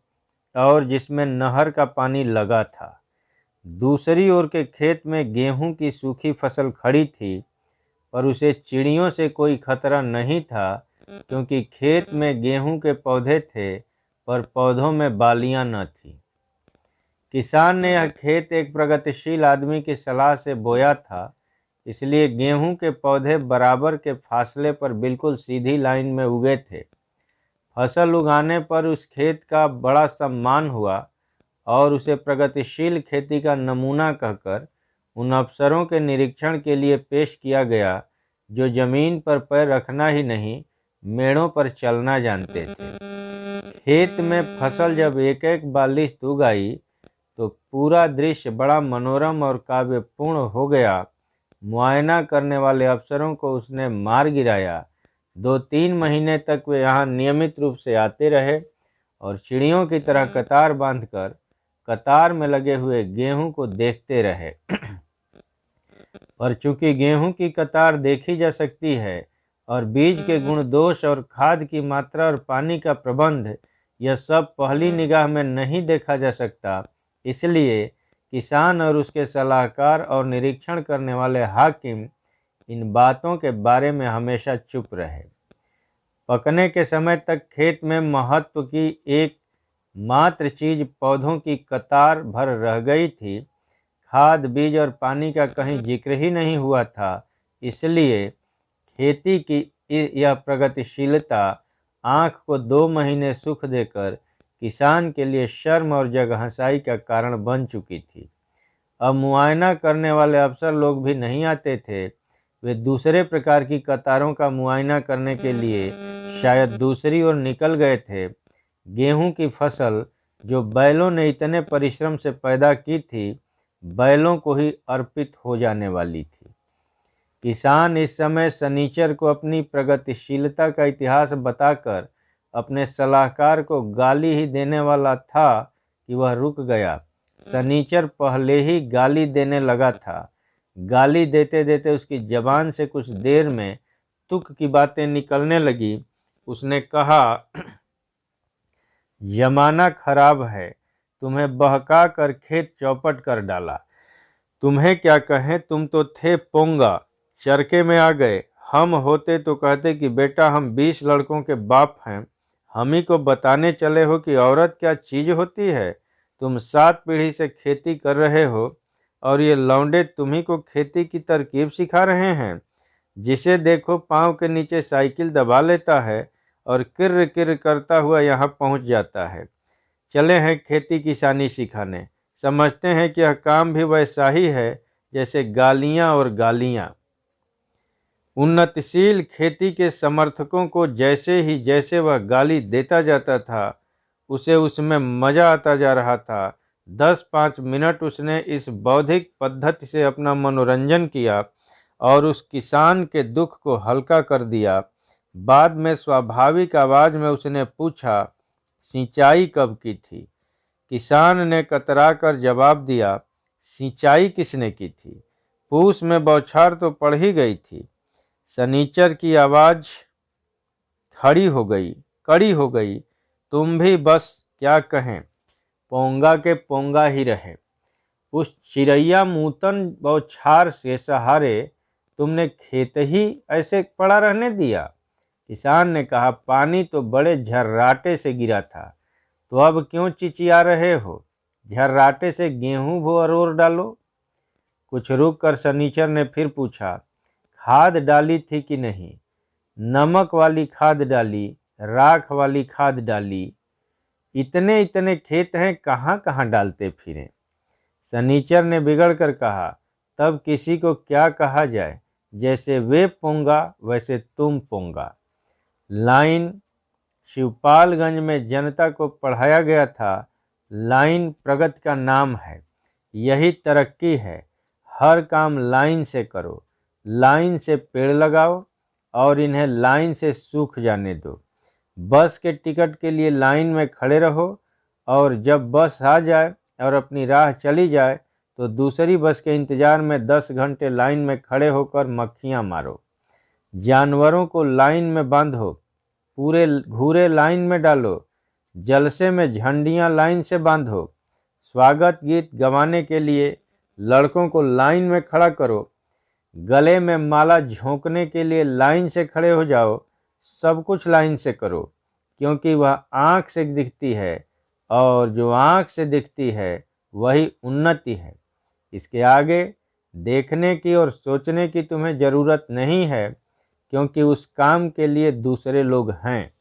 और जिसमें नहर का पानी लगा था। दूसरी ओर के खेत में गेहूं की सूखी फसल खड़ी थी, पर उसे चिड़ियों से कोई खतरा नहीं था, क्योंकि खेत में गेहूं के पौधे थे पर पौधों में बालियां न थीं। किसान ने यह खेत एक प्रगतिशील आदमी की सलाह से बोया था, इसलिए गेहूं के पौधे बराबर के फासले पर बिल्कुल सीधी लाइन में उगे थे। फसल उगाने पर उस खेत का बड़ा सम्मान हुआ और उसे प्रगतिशील खेती का नमूना कहकर उन अफसरों के निरीक्षण के लिए पेश किया गया जो जमीन पर पैर रखना ही नहीं, मेड़ों पर चलना जानते थे। खेत में फसल जब एक एक बालिश्त उग आई तो पूरा दृश्य बड़ा मनोरम और काव्यपूर्ण हो गया। मुआयना करने वाले अफसरों को उसने मार गिराया। 2-3 महीने तक वे यहाँ नियमित रूप से आते रहे और चिड़ियों की तरह कतार बांधकर कतार में लगे हुए गेहूं को देखते रहे। पर चूंकि गेहूं की कतार देखी जा सकती है और बीज के गुण दोष और खाद की मात्रा और पानी का प्रबंध यह सब पहली निगाह में नहीं देखा जा सकता, इसलिए किसान और उसके सलाहकार और निरीक्षण करने वाले हाकिम इन बातों के बारे में हमेशा चुप रहे। पकने के समय तक खेत में महत्व की एक मात्र चीज पौधों की कतार भर रह गई थी। खाद, बीज और पानी का कहीं जिक्र ही नहीं हुआ था। इसलिए खेती की यह प्रगतिशीलता आँख को 2 महीने सुख देकर किसान के लिए शर्म और जगहंसाई का कारण बन चुकी थी। अब मुआयना करने वाले अफसर लोग भी नहीं आते थे। वे दूसरे प्रकार की कतारों का मुआयना करने के लिए शायद दूसरी ओर निकल गए थे। गेहूं की फसल जो बैलों ने इतने परिश्रम से पैदा की थी, बैलों को ही अर्पित हो जाने वाली थी। किसान इस समय सनीचर को अपनी प्रगतिशीलता का इतिहास बताकर अपने सलाहकार को गाली ही देने वाला था कि वह रुक गया। शनिचर पहले ही गाली देने लगा था। गाली देते देते उसकी जबान से कुछ देर में तुक की बातें निकलने लगी। उसने कहा, जमाना खराब है, तुम्हें बहका कर खेत चौपट कर डाला। तुम्हें क्या कहें, तुम तो थे पोंगा, चरके में आ गए। हम होते तो कहते कि बेटा हम 20 लड़कों के बाप हैं, हम ही को बताने चले हो कि औरत क्या चीज होती है। तुम 7 पीढ़ी से खेती कर रहे हो और ये लौंडे तुम्ही को खेती की तरकीब सिखा रहे हैं। जिसे देखो पाँव के नीचे साइकिल दबा लेता है और किर्र किर्र करता हुआ यहाँ पहुँच जाता है। चले हैं खेती किसानी सिखाने, समझते हैं कि यह काम भी वैसा ही है जैसे गालियाँ और गालियाँ। उन्नतिशील खेती के समर्थकों को जैसे वह गाली देता जाता था, उसे उसमें मजा आता जा रहा था। 10-5 मिनट उसने इस बौद्धिक पद्धति से अपना मनोरंजन किया और उस किसान के दुख को हल्का कर दिया। बाद में स्वाभाविक आवाज में उसने पूछा, सिंचाई कब की थी? किसान ने कतरा कर जवाब दिया, सिंचाई किसने की थी? पूस में बौछार तो पड़ ही गई थी। शनिचर की आवाज कड़ी हो गई। तुम भी बस क्या कहें, पोंगा के पोंगा ही रहे। उस चिड़ैया मूतन बौछार से सहारे तुमने खेत ही ऐसे पड़ा रहने दिया। किसान ने कहा, पानी तो बड़े झर्राटे से गिरा था, तो अब क्यों चिचिया रहे हो? झर्राटे से गेहूं भो अरोर डालो। कुछ रुक कर शनिचर ने फिर पूछा, खाद डाली थी कि नहीं? नमक वाली खाद डाली, राख वाली खाद डाली। इतने इतने खेत हैं, कहाँ कहाँ डालते फिरें। शनिचर ने बिगड़ कर कहा, तब किसी को क्या कहा जाए, जैसे वे पोंगा वैसे तुम पोंगा। लाइन शिवपालगंज में जनता को पढ़ाया गया था, लाइन प्रगति का नाम है, यही तरक्की है। हर काम लाइन से करो, लाइन से पेड़ लगाओ और इन्हें लाइन से सूख जाने दो। बस के टिकट के लिए लाइन में खड़े रहो और जब बस आ जाए और अपनी राह चली जाए तो दूसरी बस के इंतजार में 10 घंटे लाइन में खड़े होकर मक्खियां मारो। जानवरों को लाइन में बांधो, पूरे घूरे लाइन में डालो, जलसे में झंडियां लाइन से बांधो। स्वागत गीत गवाने के लिए लड़कों को लाइन में खड़ा करो, गले में माला झोंकने के लिए लाइन से खड़े हो जाओ। सब कुछ लाइन से करो, क्योंकि वह आँख से दिखती है और जो आँख से दिखती है वही उन्नति है। इसके आगे देखने की और सोचने की तुम्हें ज़रूरत नहीं है, क्योंकि उस काम के लिए दूसरे लोग हैं।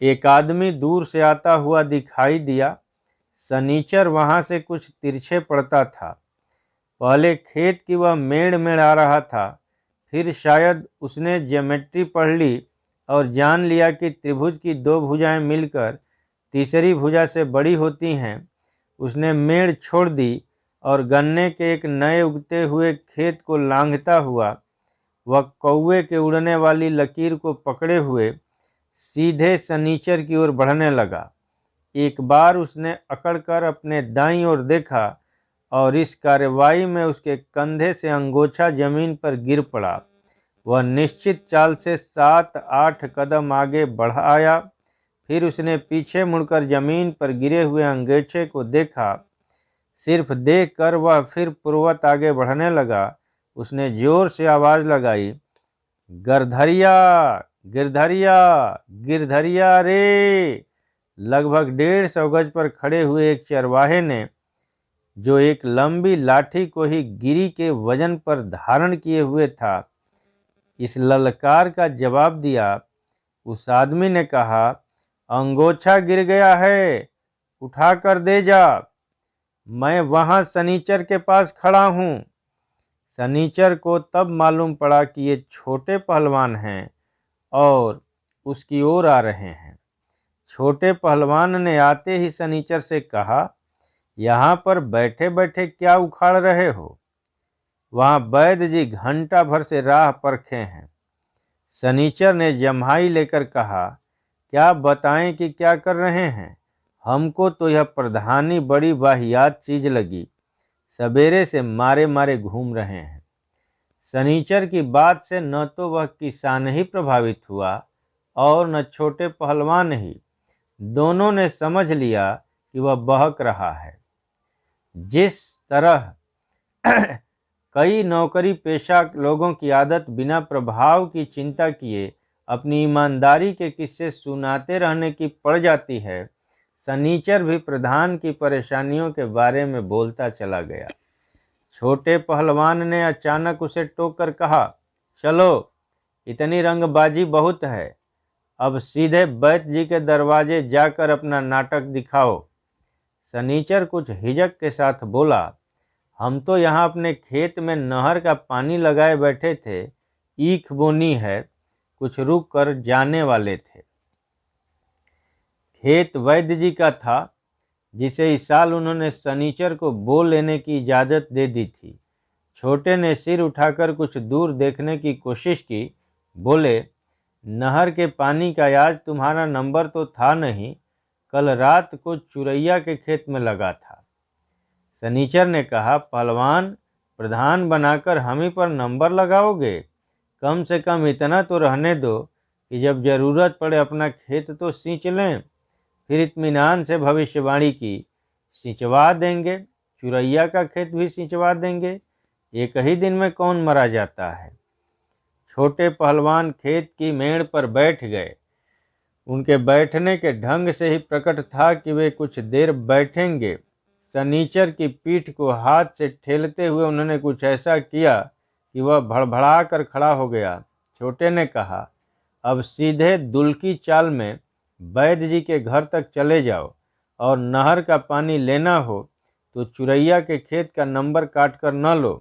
एक आदमी दूर से आता हुआ दिखाई दिया। शनिचर वहाँ से कुछ तिरछे पड़ता था। पहले खेत की वह मेड़ आ रहा था, फिर शायद उसने ज्योमेट्री पढ़ ली और जान लिया कि त्रिभुज की 2 भुजाएं मिलकर तीसरी भुजा से बड़ी होती हैं। उसने मेड़ छोड़ दी और गन्ने के एक नए उगते हुए खेत को लांघता हुआ वह कौवे के उड़ने वाली लकीर को पकड़े हुए सीधे शनिचर की ओर बढ़ने लगा। एक बार उसने अकड़कर अपने दाईं ओर देखा और इस कार्रवाई में उसके कंधे से अंगोछा जमीन पर गिर पड़ा। वह निश्चित चाल से 7-8 कदम आगे बढ़ आया। फिर उसने पीछे मुड़कर जमीन पर गिरे हुए अंगोछे को देखा। सिर्फ देख कर वह फिर पूर्ववत आगे बढ़ने लगा। उसने जोर से आवाज लगाई, गिरधरिया गिरधरिया गिरधरिया रे। लगभग 150 गज पर खड़े हुए एक चरवाहे ने, जो एक लंबी लाठी को ही गिरी के वजन पर धारण किए हुए था, इस ललकार का जवाब दिया। उस आदमी ने कहा, अंगोछा गिर गया है, उठा कर दे जा। मैं वहां शनिचर के पास खड़ा हूं। शनिचर को तब मालूम पड़ा कि ये छोटे पहलवान हैं और उसकी ओर आ रहे हैं। छोटे पहलवान ने आते ही शनिचर से कहा, यहाँ पर बैठे बैठे क्या उखाड़ रहे हो? वहाँ वैद्य जी घंटा भर से राह परखे हैं। शनिचर ने जम्हाई लेकर कहा, क्या बताएं कि क्या कर रहे हैं? हमको तो यह प्रधानी बड़ी वाहियात चीज लगी, सवेरे से मारे मारे घूम रहे हैं। सनीचर की बात से न तो वह किसान ही प्रभावित हुआ और न छोटे पहलवान ही, दोनों ने समझ लिया कि वह बहक रहा है। जिस तरह कई नौकरी पेशा लोगों की आदत बिना प्रभाव की चिंता किए अपनी ईमानदारी के किस्से सुनाते रहने की पड़ जाती है, सनीचर भी प्रधान की परेशानियों के बारे में बोलता चला गया। छोटे पहलवान ने अचानक उसे टोक कर कहा, चलो, इतनी रंगबाजी बहुत है, अब सीधे वैद्य जी के दरवाजे जाकर अपना नाटक दिखाओ। सनीचर कुछ हिचक के साथ बोला, हम तो यहाँ अपने खेत में नहर का पानी लगाए बैठे थे, ईख बोनी है, कुछ रुक कर जाने वाले थे। खेत वैद्य जी का था, जिसे इस साल उन्होंने सनीचर को बो लेने की इजाज़त दे दी थी। छोटे ने सिर उठाकर कुछ दूर देखने की कोशिश की, बोले, नहर के पानी का आज तुम्हारा नंबर तो था नहीं, कल रात को चुरैया के खेत में लगा था। सनीचर ने कहा, पहलवान, प्रधान बनाकर हम ही पर नंबर लगाओगे? कम से कम इतना तो रहने दो कि जब जरूरत पड़े अपना खेत तो सींच लें। फिर इत्मीनान से भविष्यवाणी की, सिंचवा देंगे, चुरैया का खेत भी सिंचवा देंगे, एक ही दिन में कौन मरा जाता है। छोटे पहलवान खेत की मेड़ पर बैठ गए। उनके बैठने के ढंग से ही प्रकट था कि वे कुछ देर बैठेंगे। सनीचर की पीठ को हाथ से ठेलते हुए उन्होंने कुछ ऐसा किया कि वह भड़बड़ा कर खड़ा हो गया। छोटे ने कहा, अब सीधे दुल्की चाल में वैद्य जी के घर तक चले जाओ और नहर का पानी लेना हो तो चुरैया के खेत का नंबर काट कर न लो।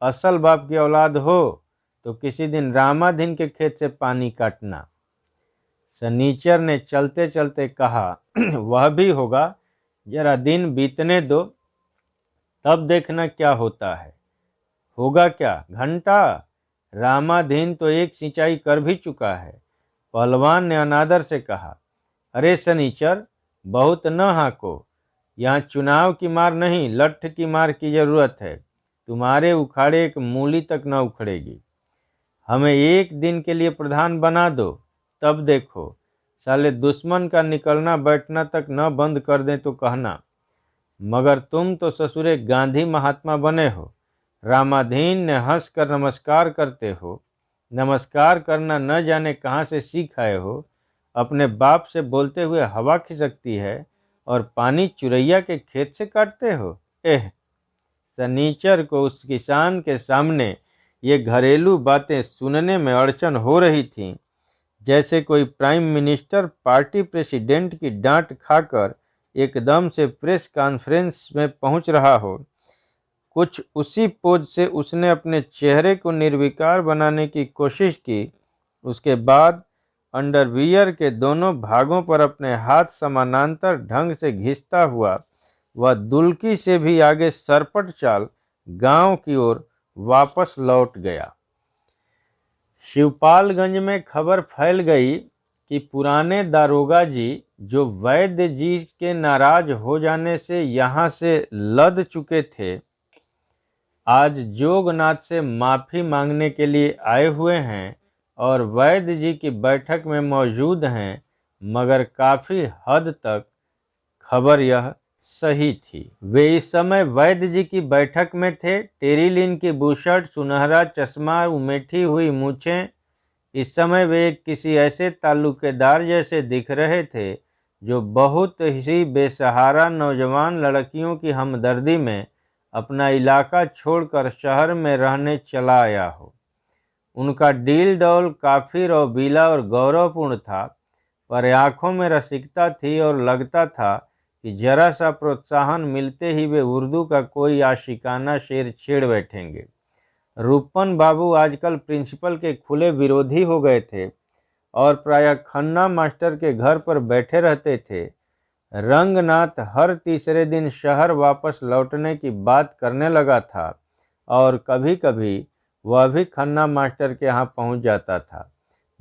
असल बाप की औलाद हो तो किसी दिन रामाधीन के खेत से पानी काटना। सनीचर ने चलते चलते कहा, वह भी होगा, जरा दिन बीतने दो, तब देखना क्या होता है। होगा क्या, घंटा? रामाधीन तो एक सिंचाई कर भी चुका है। पहलवान ने अनादर से कहा, अरे सनीचर, बहुत न हाँको, यहाँ चुनाव की मार नहीं, लठ की मार की जरूरत है। तुम्हारे उखाड़े एक मूली तक न उखड़ेगी। हमें एक दिन के लिए प्रधान बना दो, तब देखो, साले दुश्मन का निकलना बैठना तक न बंद कर दें तो कहना। मगर तुम तो ससुरे गांधी महात्मा बने हो। रामाधीन ने हंसकर नमस्कार करते हो। नमस्कार करना न जाने कहाँ से सीख आए हो। अपने बाप से बोलते हुए हवा खिसकती है और पानी चुरैया के खेत से काटते हो। सनीचर को उस किसान के सामने ये घरेलू बातें सुनने में अड़चन हो रही थी, जैसे कोई प्राइम मिनिस्टर पार्टी प्रेसिडेंट की डांट खाकर एकदम से प्रेस कॉन्फ्रेंस में पहुंच रहा हो। कुछ उसी पोज से उसने अपने चेहरे को निर्विकार बनाने की कोशिश की। उसके बाद अंडरवियर के दोनों भागों पर अपने हाथ समानांतर ढंग से घिसता हुआ वह दुल्की से भी आगे सरपट चाल गांव की ओर वापस लौट गया। शिवपालगंज में खबर फैल गई कि पुराने दारोगा जी, जो वैद्य जी के नाराज हो जाने से यहाँ से लद चुके थे, आज जोगनाथ से माफ़ी मांगने के लिए आए हुए हैं और वैद्य जी की बैठक में मौजूद हैं। मगर काफ़ी हद तक खबर यह सही थी। वे इस समय वैद्य जी की बैठक में थे। टेरिलिन की बुशर्ट, सुनहरा चश्मा, उमेठी हुई मूछें। इस समय वे किसी ऐसे ताल्लुकेदार जैसे दिख रहे थे जो बहुत ही बेसहारा नौजवान लड़कियों की हमदर्दी में अपना इलाका छोड़कर शहर में रहने चला आया हो। उनका डील डौल काफ़ी रौबीला और गौरवपूर्ण था, पर आँखों में रसिकता थी और लगता था कि जरा सा प्रोत्साहन मिलते ही वे उर्दू का कोई आशिकाना शेर छेड़ बैठेंगे। रूपन बाबू आजकल प्रिंसिपल के खुले विरोधी हो गए थे और प्रायः खन्ना मास्टर के घर पर बैठे रहते थे। रंगनाथ हर तीसरे दिन शहर वापस लौटने की बात करने लगा था और कभी कभी वह भी खन्ना मास्टर के यहाँ पहुँच जाता था।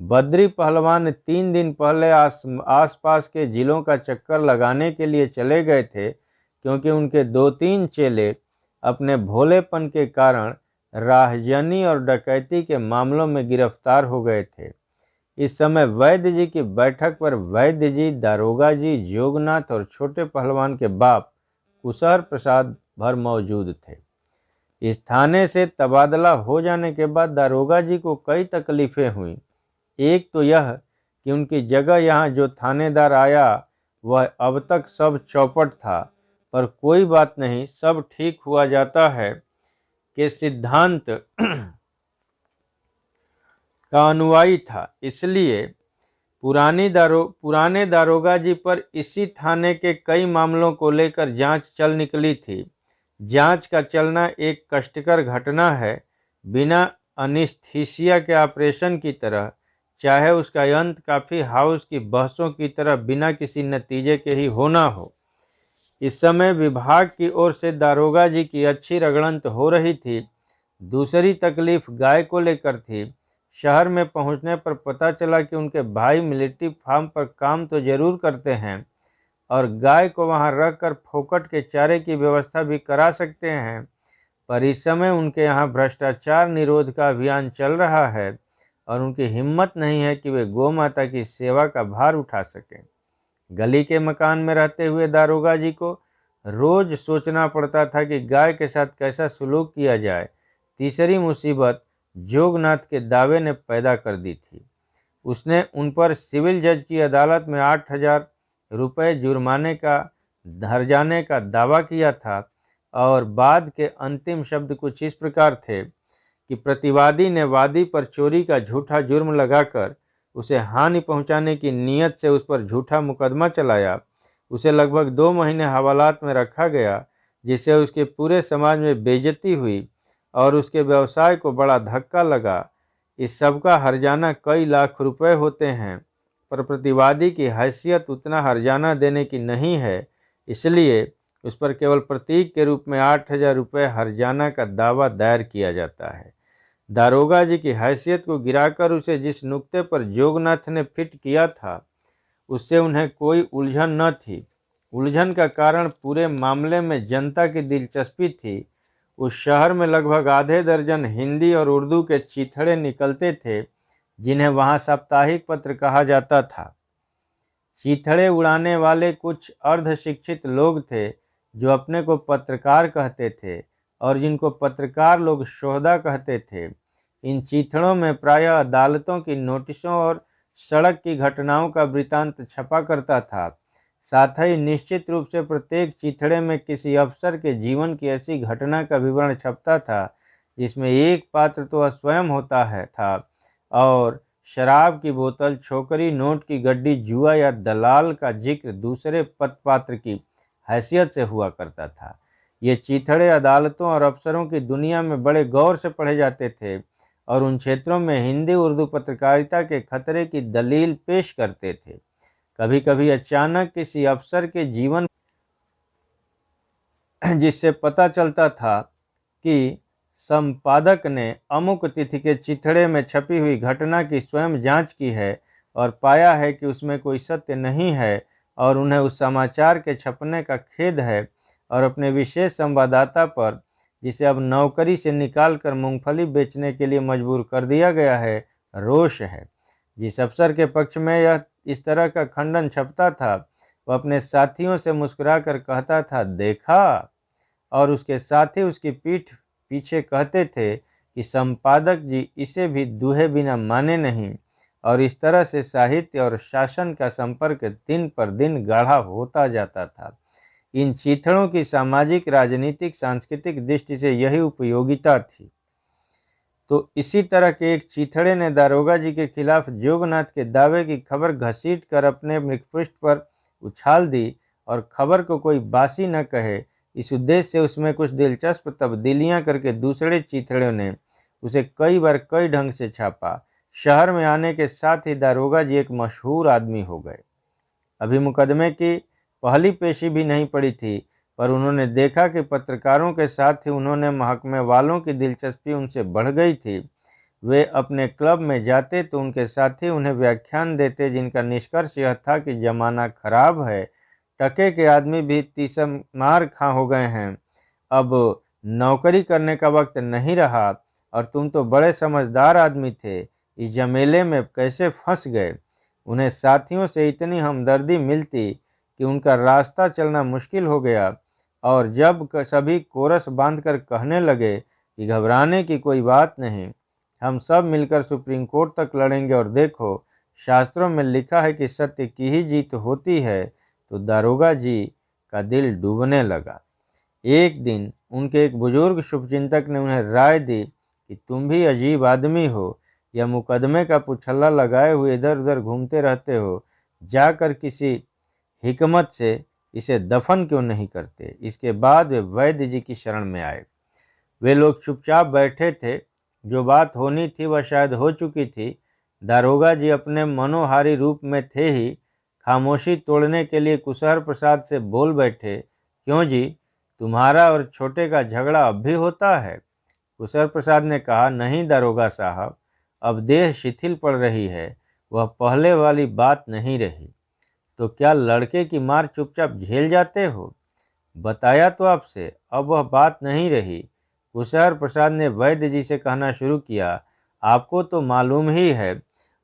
बद्री पहलवान 3 दिन पहले आसपास के जिलों का चक्कर लगाने के लिए चले गए थे, क्योंकि उनके 2-3 चेले अपने भोलेपन के कारण राहजनी और डकैती के मामलों में गिरफ्तार हो गए थे। इस समय वैद्य जी की बैठक पर वैद्य जी, दारोगा जी, जोगनाथ और छोटे पहलवान के बाप कुशहर प्रसाद भर मौजूद थे। इस थाने से तबादला हो जाने के बाद दारोगा जी को कई तकलीफें हुई। एक तो यह कि उनकी जगह यहाँ जो थानेदार आया वह अब तक सब चौपट था, पर कोई बात नहीं, सब ठीक हुआ जाता है के सिद्धांत का अनुयायी था। इसलिए पुराने दारोगा जी पर इसी थाने के कई मामलों को लेकर जांच चल निकली थी। जांच का चलना एक कष्टकर घटना है, बिना अनिस्थीसिया के ऑपरेशन की तरह, चाहे उसका अंत काफ़ी हाउस की बहसों की तरह बिना किसी नतीजे के ही होना हो। इस समय विभाग की ओर से दारोगा जी की अच्छी रगड़ंत हो रही थी। दूसरी तकलीफ गाय को लेकर थी। शहर में पहुंचने पर पता चला कि उनके भाई मिलिट्री फार्म पर काम तो जरूर करते हैं और गाय को वहां रखकर फोकट के चारे की व्यवस्था भी करा सकते हैं, पर इस समय उनके यहाँ भ्रष्टाचार निरोध का अभियान चल रहा है और उनकी हिम्मत नहीं है कि वे गौ माता की सेवा का भार उठा सकें। गली के मकान में रहते हुए दारोगा जी को रोज सोचना पड़ता था कि गाय के साथ कैसा सलूक किया जाए। तीसरी मुसीबत जोगनाथ के दावे ने पैदा कर दी थी। उसने उन पर सिविल जज की अदालत में 8,000 रुपये जुर्माने का हर्जाने का दावा किया था और बाद के अंतिम शब्द कुछ इस प्रकार थे कि प्रतिवादी ने वादी पर चोरी का झूठा जुर्म लगाकर उसे हानि पहुंचाने की नीयत से उस पर झूठा मुकदमा चलाया। उसे लगभग 2 महीने हवालात में रखा गया, जिससे उसके पूरे समाज में बेइज्जती हुई और उसके व्यवसाय को बड़ा धक्का लगा। इस सब का हर्जाना कई लाख रुपए होते हैं, पर प्रतिवादी की हैसियत उतना हर्जाना देने की नहीं है, इसलिए उस पर केवल प्रतीक के रूप में 8,000 रुपये हर्जाना का दावा दायर किया जाता है। दारोगा जी की हैसियत को गिराकर उसे जिस नुक्ते पर जोगनाथ ने फिट किया था, उससे उन्हें कोई उलझन न थी। उलझन का कारण पूरे मामले में जनता की दिलचस्पी थी। उस शहर में लगभग आधे दर्जन हिंदी और उर्दू के चीथड़े निकलते थे, जिन्हें वहाँ साप्ताहिक पत्र कहा जाता था। चीथड़े उड़ाने वाले कुछ अर्धशिक्षित लोग थे जो अपने को पत्रकार कहते थे और जिनको पत्रकार लोग शोहदा कहते थे। इन चीथड़ों में प्रायः अदालतों की नोटिसों और सड़क की घटनाओं का वृतांत छपा करता था। साथ ही निश्चित रूप से प्रत्येक चीथड़े में किसी अफसर के जीवन की ऐसी घटना का विवरण छपता था जिसमें एक पात्र तो स्वयं होता था और शराब की बोतल, छोकरी, नोट की गड्डी, जुआ या दलाल का जिक्र दूसरे पदपात्र की हैसियत से हुआ करता था। ये चीथड़े अदालतों और अफसरों की दुनिया में बड़े गौर से पढ़े जाते थे और उन क्षेत्रों में हिंदी उर्दू पत्रकारिता के खतरे की दलील पेश करते थे। कभी कभी अचानक किसी अफसर के जीवन जिससे पता चलता था कि संपादक ने अमुक तिथि के चिथड़े में छपी हुई घटना की स्वयं जांच की है और पाया है कि उसमें कोई सत्य नहीं है और उन्हें उस समाचार के छपने का खेद है और अपने विशेष संवाददाता पर, जिसे अब नौकरी से निकालकर मूंगफली बेचने के लिए मजबूर कर दिया गया है, रोष है। जिस अफसर के पक्ष में यह इस तरह का खंडन छपता था, वह अपने साथियों से मुस्कुराकर कहता था, देखा, और उसके साथी उसकी पीठ पीछे कहते थे कि संपादक जी इसे भी दुहे बिना माने नहीं। और इस तरह से साहित्य और शासन का संपर्क दिन पर दिन गाढ़ा होता जाता था। इन चीथड़ों की सामाजिक, राजनीतिक, सांस्कृतिक दृष्टि से यही उपयोगिता थी। तो इसी तरह के एक चीथड़े ने दारोगा जी के खिलाफ जोगनाथ के दावे की खबर घसीट कर अपने मुखपृष्ठ पर उछाल दी और खबर को कोई बासी न कहे, इस उद्देश्य से उसमें कुछ दिलचस्प तब्दीलियां करके दूसरे चीथड़ों ने उसे कई बार कई ढंग से छापा। शहर में आने के साथ ही दारोगा जी एक मशहूर आदमी हो गए। अभी मुकदमे की पहली पेशी भी नहीं पड़ी थी, पर उन्होंने देखा कि पत्रकारों के साथ ही उन्होंने महकमे वालों की दिलचस्पी उनसे बढ़ गई थी। वे अपने क्लब में जाते तो उनके साथी उन्हें व्याख्यान देते जिनका निष्कर्ष यह था कि जमाना खराब है, टके के आदमी भी तीसमार खा हो गए हैं, अब नौकरी करने का वक्त नहीं रहा और तुम तो बड़े समझदार आदमी थे, इस झमेले में कैसे फंस गए। उन्हें साथियों से इतनी हमदर्दी मिलती कि उनका रास्ता चलना मुश्किल हो गया और जब सभी कोरस बांधकर कहने लगे कि घबराने की कोई बात नहीं, हम सब मिलकर सुप्रीम कोर्ट तक लड़ेंगे और देखो शास्त्रों में लिखा है कि सत्य की ही जीत होती है, तो दारोगा जी का दिल डूबने लगा। एक दिन उनके एक बुजुर्ग शुभचिंतक ने उन्हें राय दी कि तुम भी अजीब आदमी हो, यह मुकदमे का पुछल्ला लगाए हुए इधर उधर घूमते रहते हो, जाकर किसी हिकमत से इसे दफन क्यों नहीं करते। इसके बाद वे वैद्य जी की शरण में आए। वे लोग चुपचाप बैठे थे, जो बात होनी थी वह शायद हो चुकी थी। दारोगा जी अपने मनोहारी रूप में थे ही खामोशी तोड़ने के लिए कुशहर प्रसाद से बोल बैठे, क्यों जी, तुम्हारा और छोटे का झगड़ा अब भी होता है। कुशहर प्रसाद ने कहा, नहीं दारोगा साहब, अब देह शिथिल पड़ रही है, वह पहले वाली बात नहीं रही। तो क्या लड़के की मार चुपचाप झेल जाते हो? बताया तो आपसे, अब वह बात नहीं रही। कुशहर प्रसाद ने वैद्य जी से कहना शुरू किया, आपको तो मालूम ही है,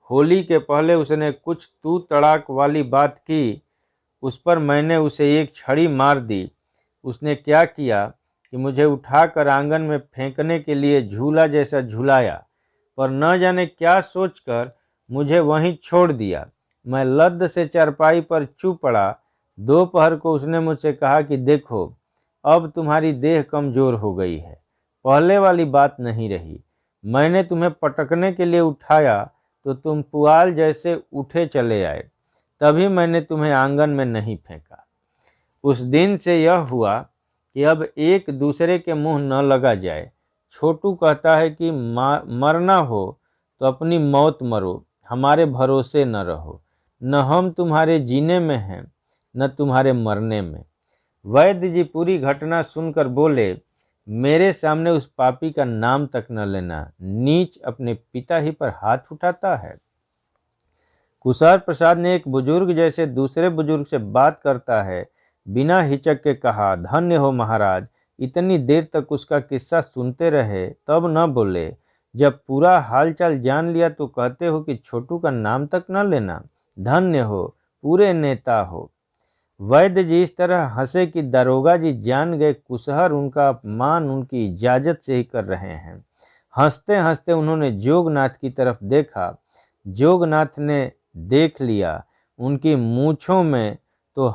होली के पहले उसने कुछ तू तड़ाक वाली बात की, उस पर मैंने उसे एक छड़ी मार दी। उसने क्या किया कि मुझे उठाकर आंगन में फेंकने के लिए झूला जैसा झुलाया, पर न जाने क्या सोचकर मुझे वहीं छोड़ दिया। मैं लद्द से चारपाई पर चुप पड़ा। दोपहर को उसने मुझसे कहा कि देखो, अब तुम्हारी देह कमजोर हो गई है, पहले वाली बात नहीं रही। मैंने तुम्हें पटकने के लिए उठाया तो तुम पुआल जैसे उठे चले आए, तभी मैंने तुम्हें आंगन में नहीं फेंका। उस दिन से यह हुआ कि अब एक दूसरे के मुंह न लगा जाए। छोटू कहता है कि मरना हो तो अपनी मौत मरो, हमारे भरोसे न रहो, न हम तुम्हारे जीने में हैं न तुम्हारे मरने में। वैद्य जी पूरी घटना सुनकर बोले, मेरे सामने उस पापी का नाम तक न लेना, नीच अपने पिता ही पर हाथ उठाता है। कुशहर प्रसाद ने एक बुजुर्ग जैसे दूसरे बुजुर्ग से बात करता है बिना हिचक के कहा, धन्य हो महाराज, इतनी देर तक उसका किस्सा सुनते रहे तब न बोले, जब पूरा हालचाल जान लिया तो कहते हो कि छोटू का नाम तक न लेना। धन्य हो, पूरे नेता हो। वैद्य जी इस तरह हंसे कि दारोगा जी जान गए कुशहर उनका अपमान उनकी इजाजत से ही कर रहे हैं। हंसते हंसते उन्होंने जोगनाथ की तरफ देखा। जोगनाथ ने देख लिया, उनकी मूछें तो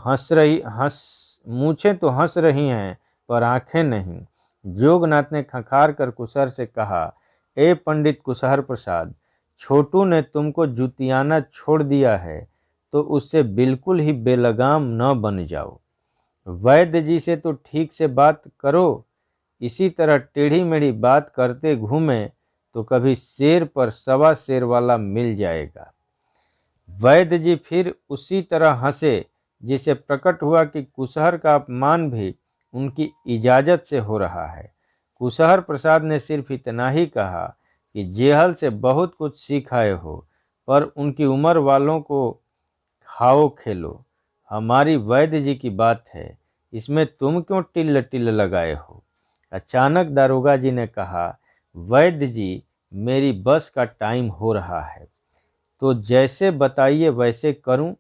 हंस रही हैं पर आंखें नहीं। जोगनाथ ने खंखार कर कुशहर से कहा, ए पंडित कुशहर प्रसाद, छोटू ने तुमको जुतियाना छोड़ दिया है तो उससे बिल्कुल ही बेलगाम न बन जाओ। वैद्य जी से तो ठीक से बात करो, इसी तरह टेढ़ी मेढ़ी बात करते घूमे तो कभी शेर पर सवा शेर वाला मिल जाएगा। वैद्य जी फिर उसी तरह हंसे, जिसे प्रकट हुआ कि कुशहर का अपमान भी उनकी इजाजत से हो रहा है। कुशहर प्रसाद ने सिर्फ इतना ही कहा कि जेहल से बहुत कुछ सीख आए हो, पर उनकी उम्र वालों को खाओ खेलो, हमारी वैद्य जी की बात है, इसमें तुम क्यों टिल्ल टिल्ल लगाए हो। अचानक दारोगा जी ने कहा, वैद्य जी, मेरी बस का टाइम हो रहा है, तो जैसे बताइए वैसे करूं।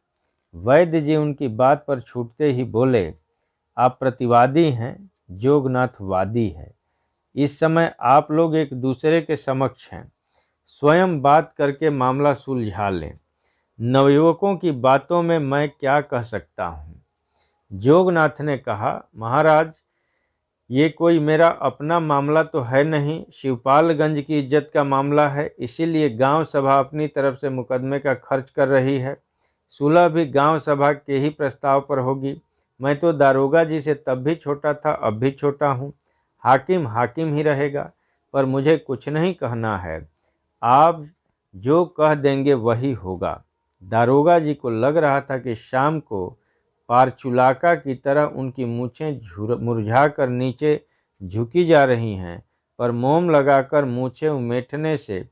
वैद्य जी उनकी बात पर छूटते ही बोले, आप प्रतिवादी हैं, जोगनाथ वादी है। इस समय आप लोग एक दूसरे के समक्ष हैं, स्वयं बात करके मामला सुलझा लें। नवयुवकों की बातों में मैं क्या कह सकता हूँ। जोगनाथ ने कहा, महाराज, ये कोई मेरा अपना मामला तो है नहीं, शिवपालगंज की इज्जत का मामला है, इसीलिए गांव सभा अपनी तरफ से मुकदमे का खर्च कर रही है। सुलह भी गांव सभा के ही प्रस्ताव पर होगी। मैं तो दारोगा जी से तब भी छोटा था, अब भी छोटा हूँ। हाकिम हाकिम ही रहेगा, पर मुझे कुछ नहीं कहना है, आप जो कह देंगे वही होगा। दारोगा जी को लग रहा था कि शाम को पारचुलाका की तरह उनकी मूछें मुरझाकर नीचे झुकी जा रही हैं, पर मोम लगाकर मूछें उमेटने से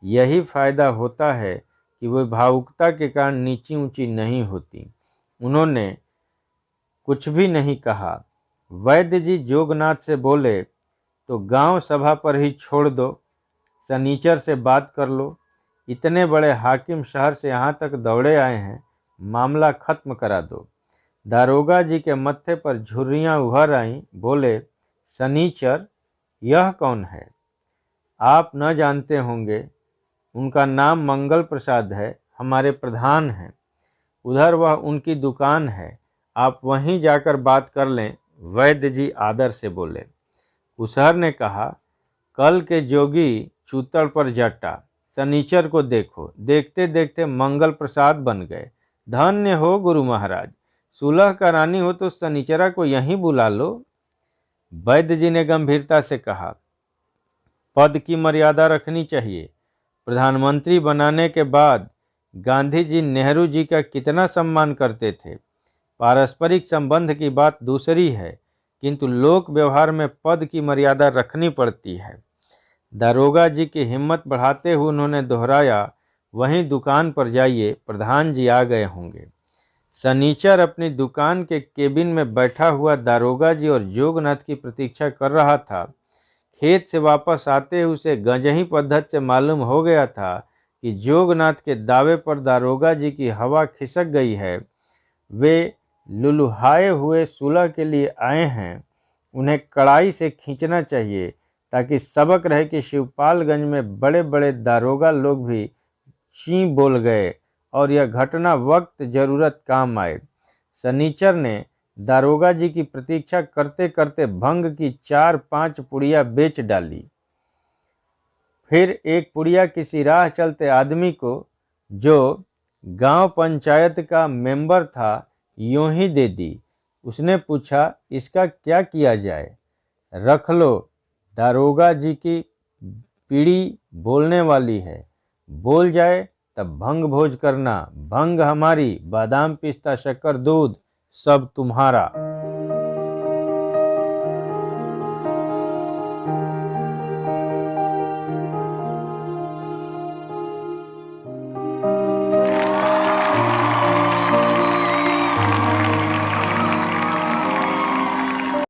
यही फायदा होता है कि वे भावुकता के कारण नीची ऊंची नहीं होती। उन्होंने कुछ भी नहीं कहा। वैद्य जी जोगनाथ से बोले, तो गांव सभा पर ही छोड़ दो, सनीचर से बात कर लो। इतने बड़े हाकिम शहर से यहाँ तक दौड़े आए हैं, मामला खत्म करा दो। दारोगा जी के मत्थे पर झुर्रियाँ उभर आईं। बोले, सनीचर, यह कौन है? आप न जानते होंगे, उनका नाम मंगल प्रसाद है, हमारे प्रधान हैं। उधर वह उनकी दुकान है, आप वहीं जाकर बात कर लें। वैद्य जी आदर से बोले। कुशहर ने कहा, कल के जोगी चूतड़ पर जटा, सनीचर को देखो। देखते देखते मंगल प्रसाद बन गए। धन्य हो गुरु महाराज, सुलह करानी हो तो सनीचरा को यहीं बुला लो। वैद्य जी ने गंभीरता से कहा, पद की मर्यादा रखनी चाहिए। प्रधानमंत्री बनाने के बाद गांधी जी नेहरू जी का कितना सम्मान करते थे। पारस्परिक संबंध की बात दूसरी है, किंतु लोक व्यवहार में पद की मर्यादा रखनी पड़ती है। दारोगा जी की हिम्मत बढ़ाते हुए उन्होंने दोहराया, वहीं दुकान पर जाइए, प्रधान जी आ गए होंगे। सनीचर अपनी दुकान के केबिन में बैठा हुआ दारोगा जी और जोगनाथ की प्रतीक्षा कर रहा था। खेत से वापस आते ही उसे गंजही पद्धत से मालूम हो गया था कि जोगनाथ के दावे पर दारोगा जी की हवा खिसक गई है। वे लुलुहाए हुए सुलह के लिए आए हैं। उन्हें कड़ाई से खींचना चाहिए, ताकि सबक रहे कि शिवपालगंज में बड़े बड़े दारोगा लोग भी ची बोल गए और यह घटना वक्त जरूरत काम आए। सनीचर ने दारोगा जी की प्रतीक्षा करते करते भंग की 4-5 पुड़िया बेच डाली। फिर एक पुड़िया किसी राह चलते आदमी को, जो गांव पंचायत का मेंबर था, यूं ही दे दी। उसने पूछा, इसका क्या किया जाए? रख लो, दारोगा जी की पीढ़ी बोलने वाली है, बोल जाए तब भंग भोज करना। भंग हमारी, बादाम पिस्ता शक्कर दूध सब तुम्हारा।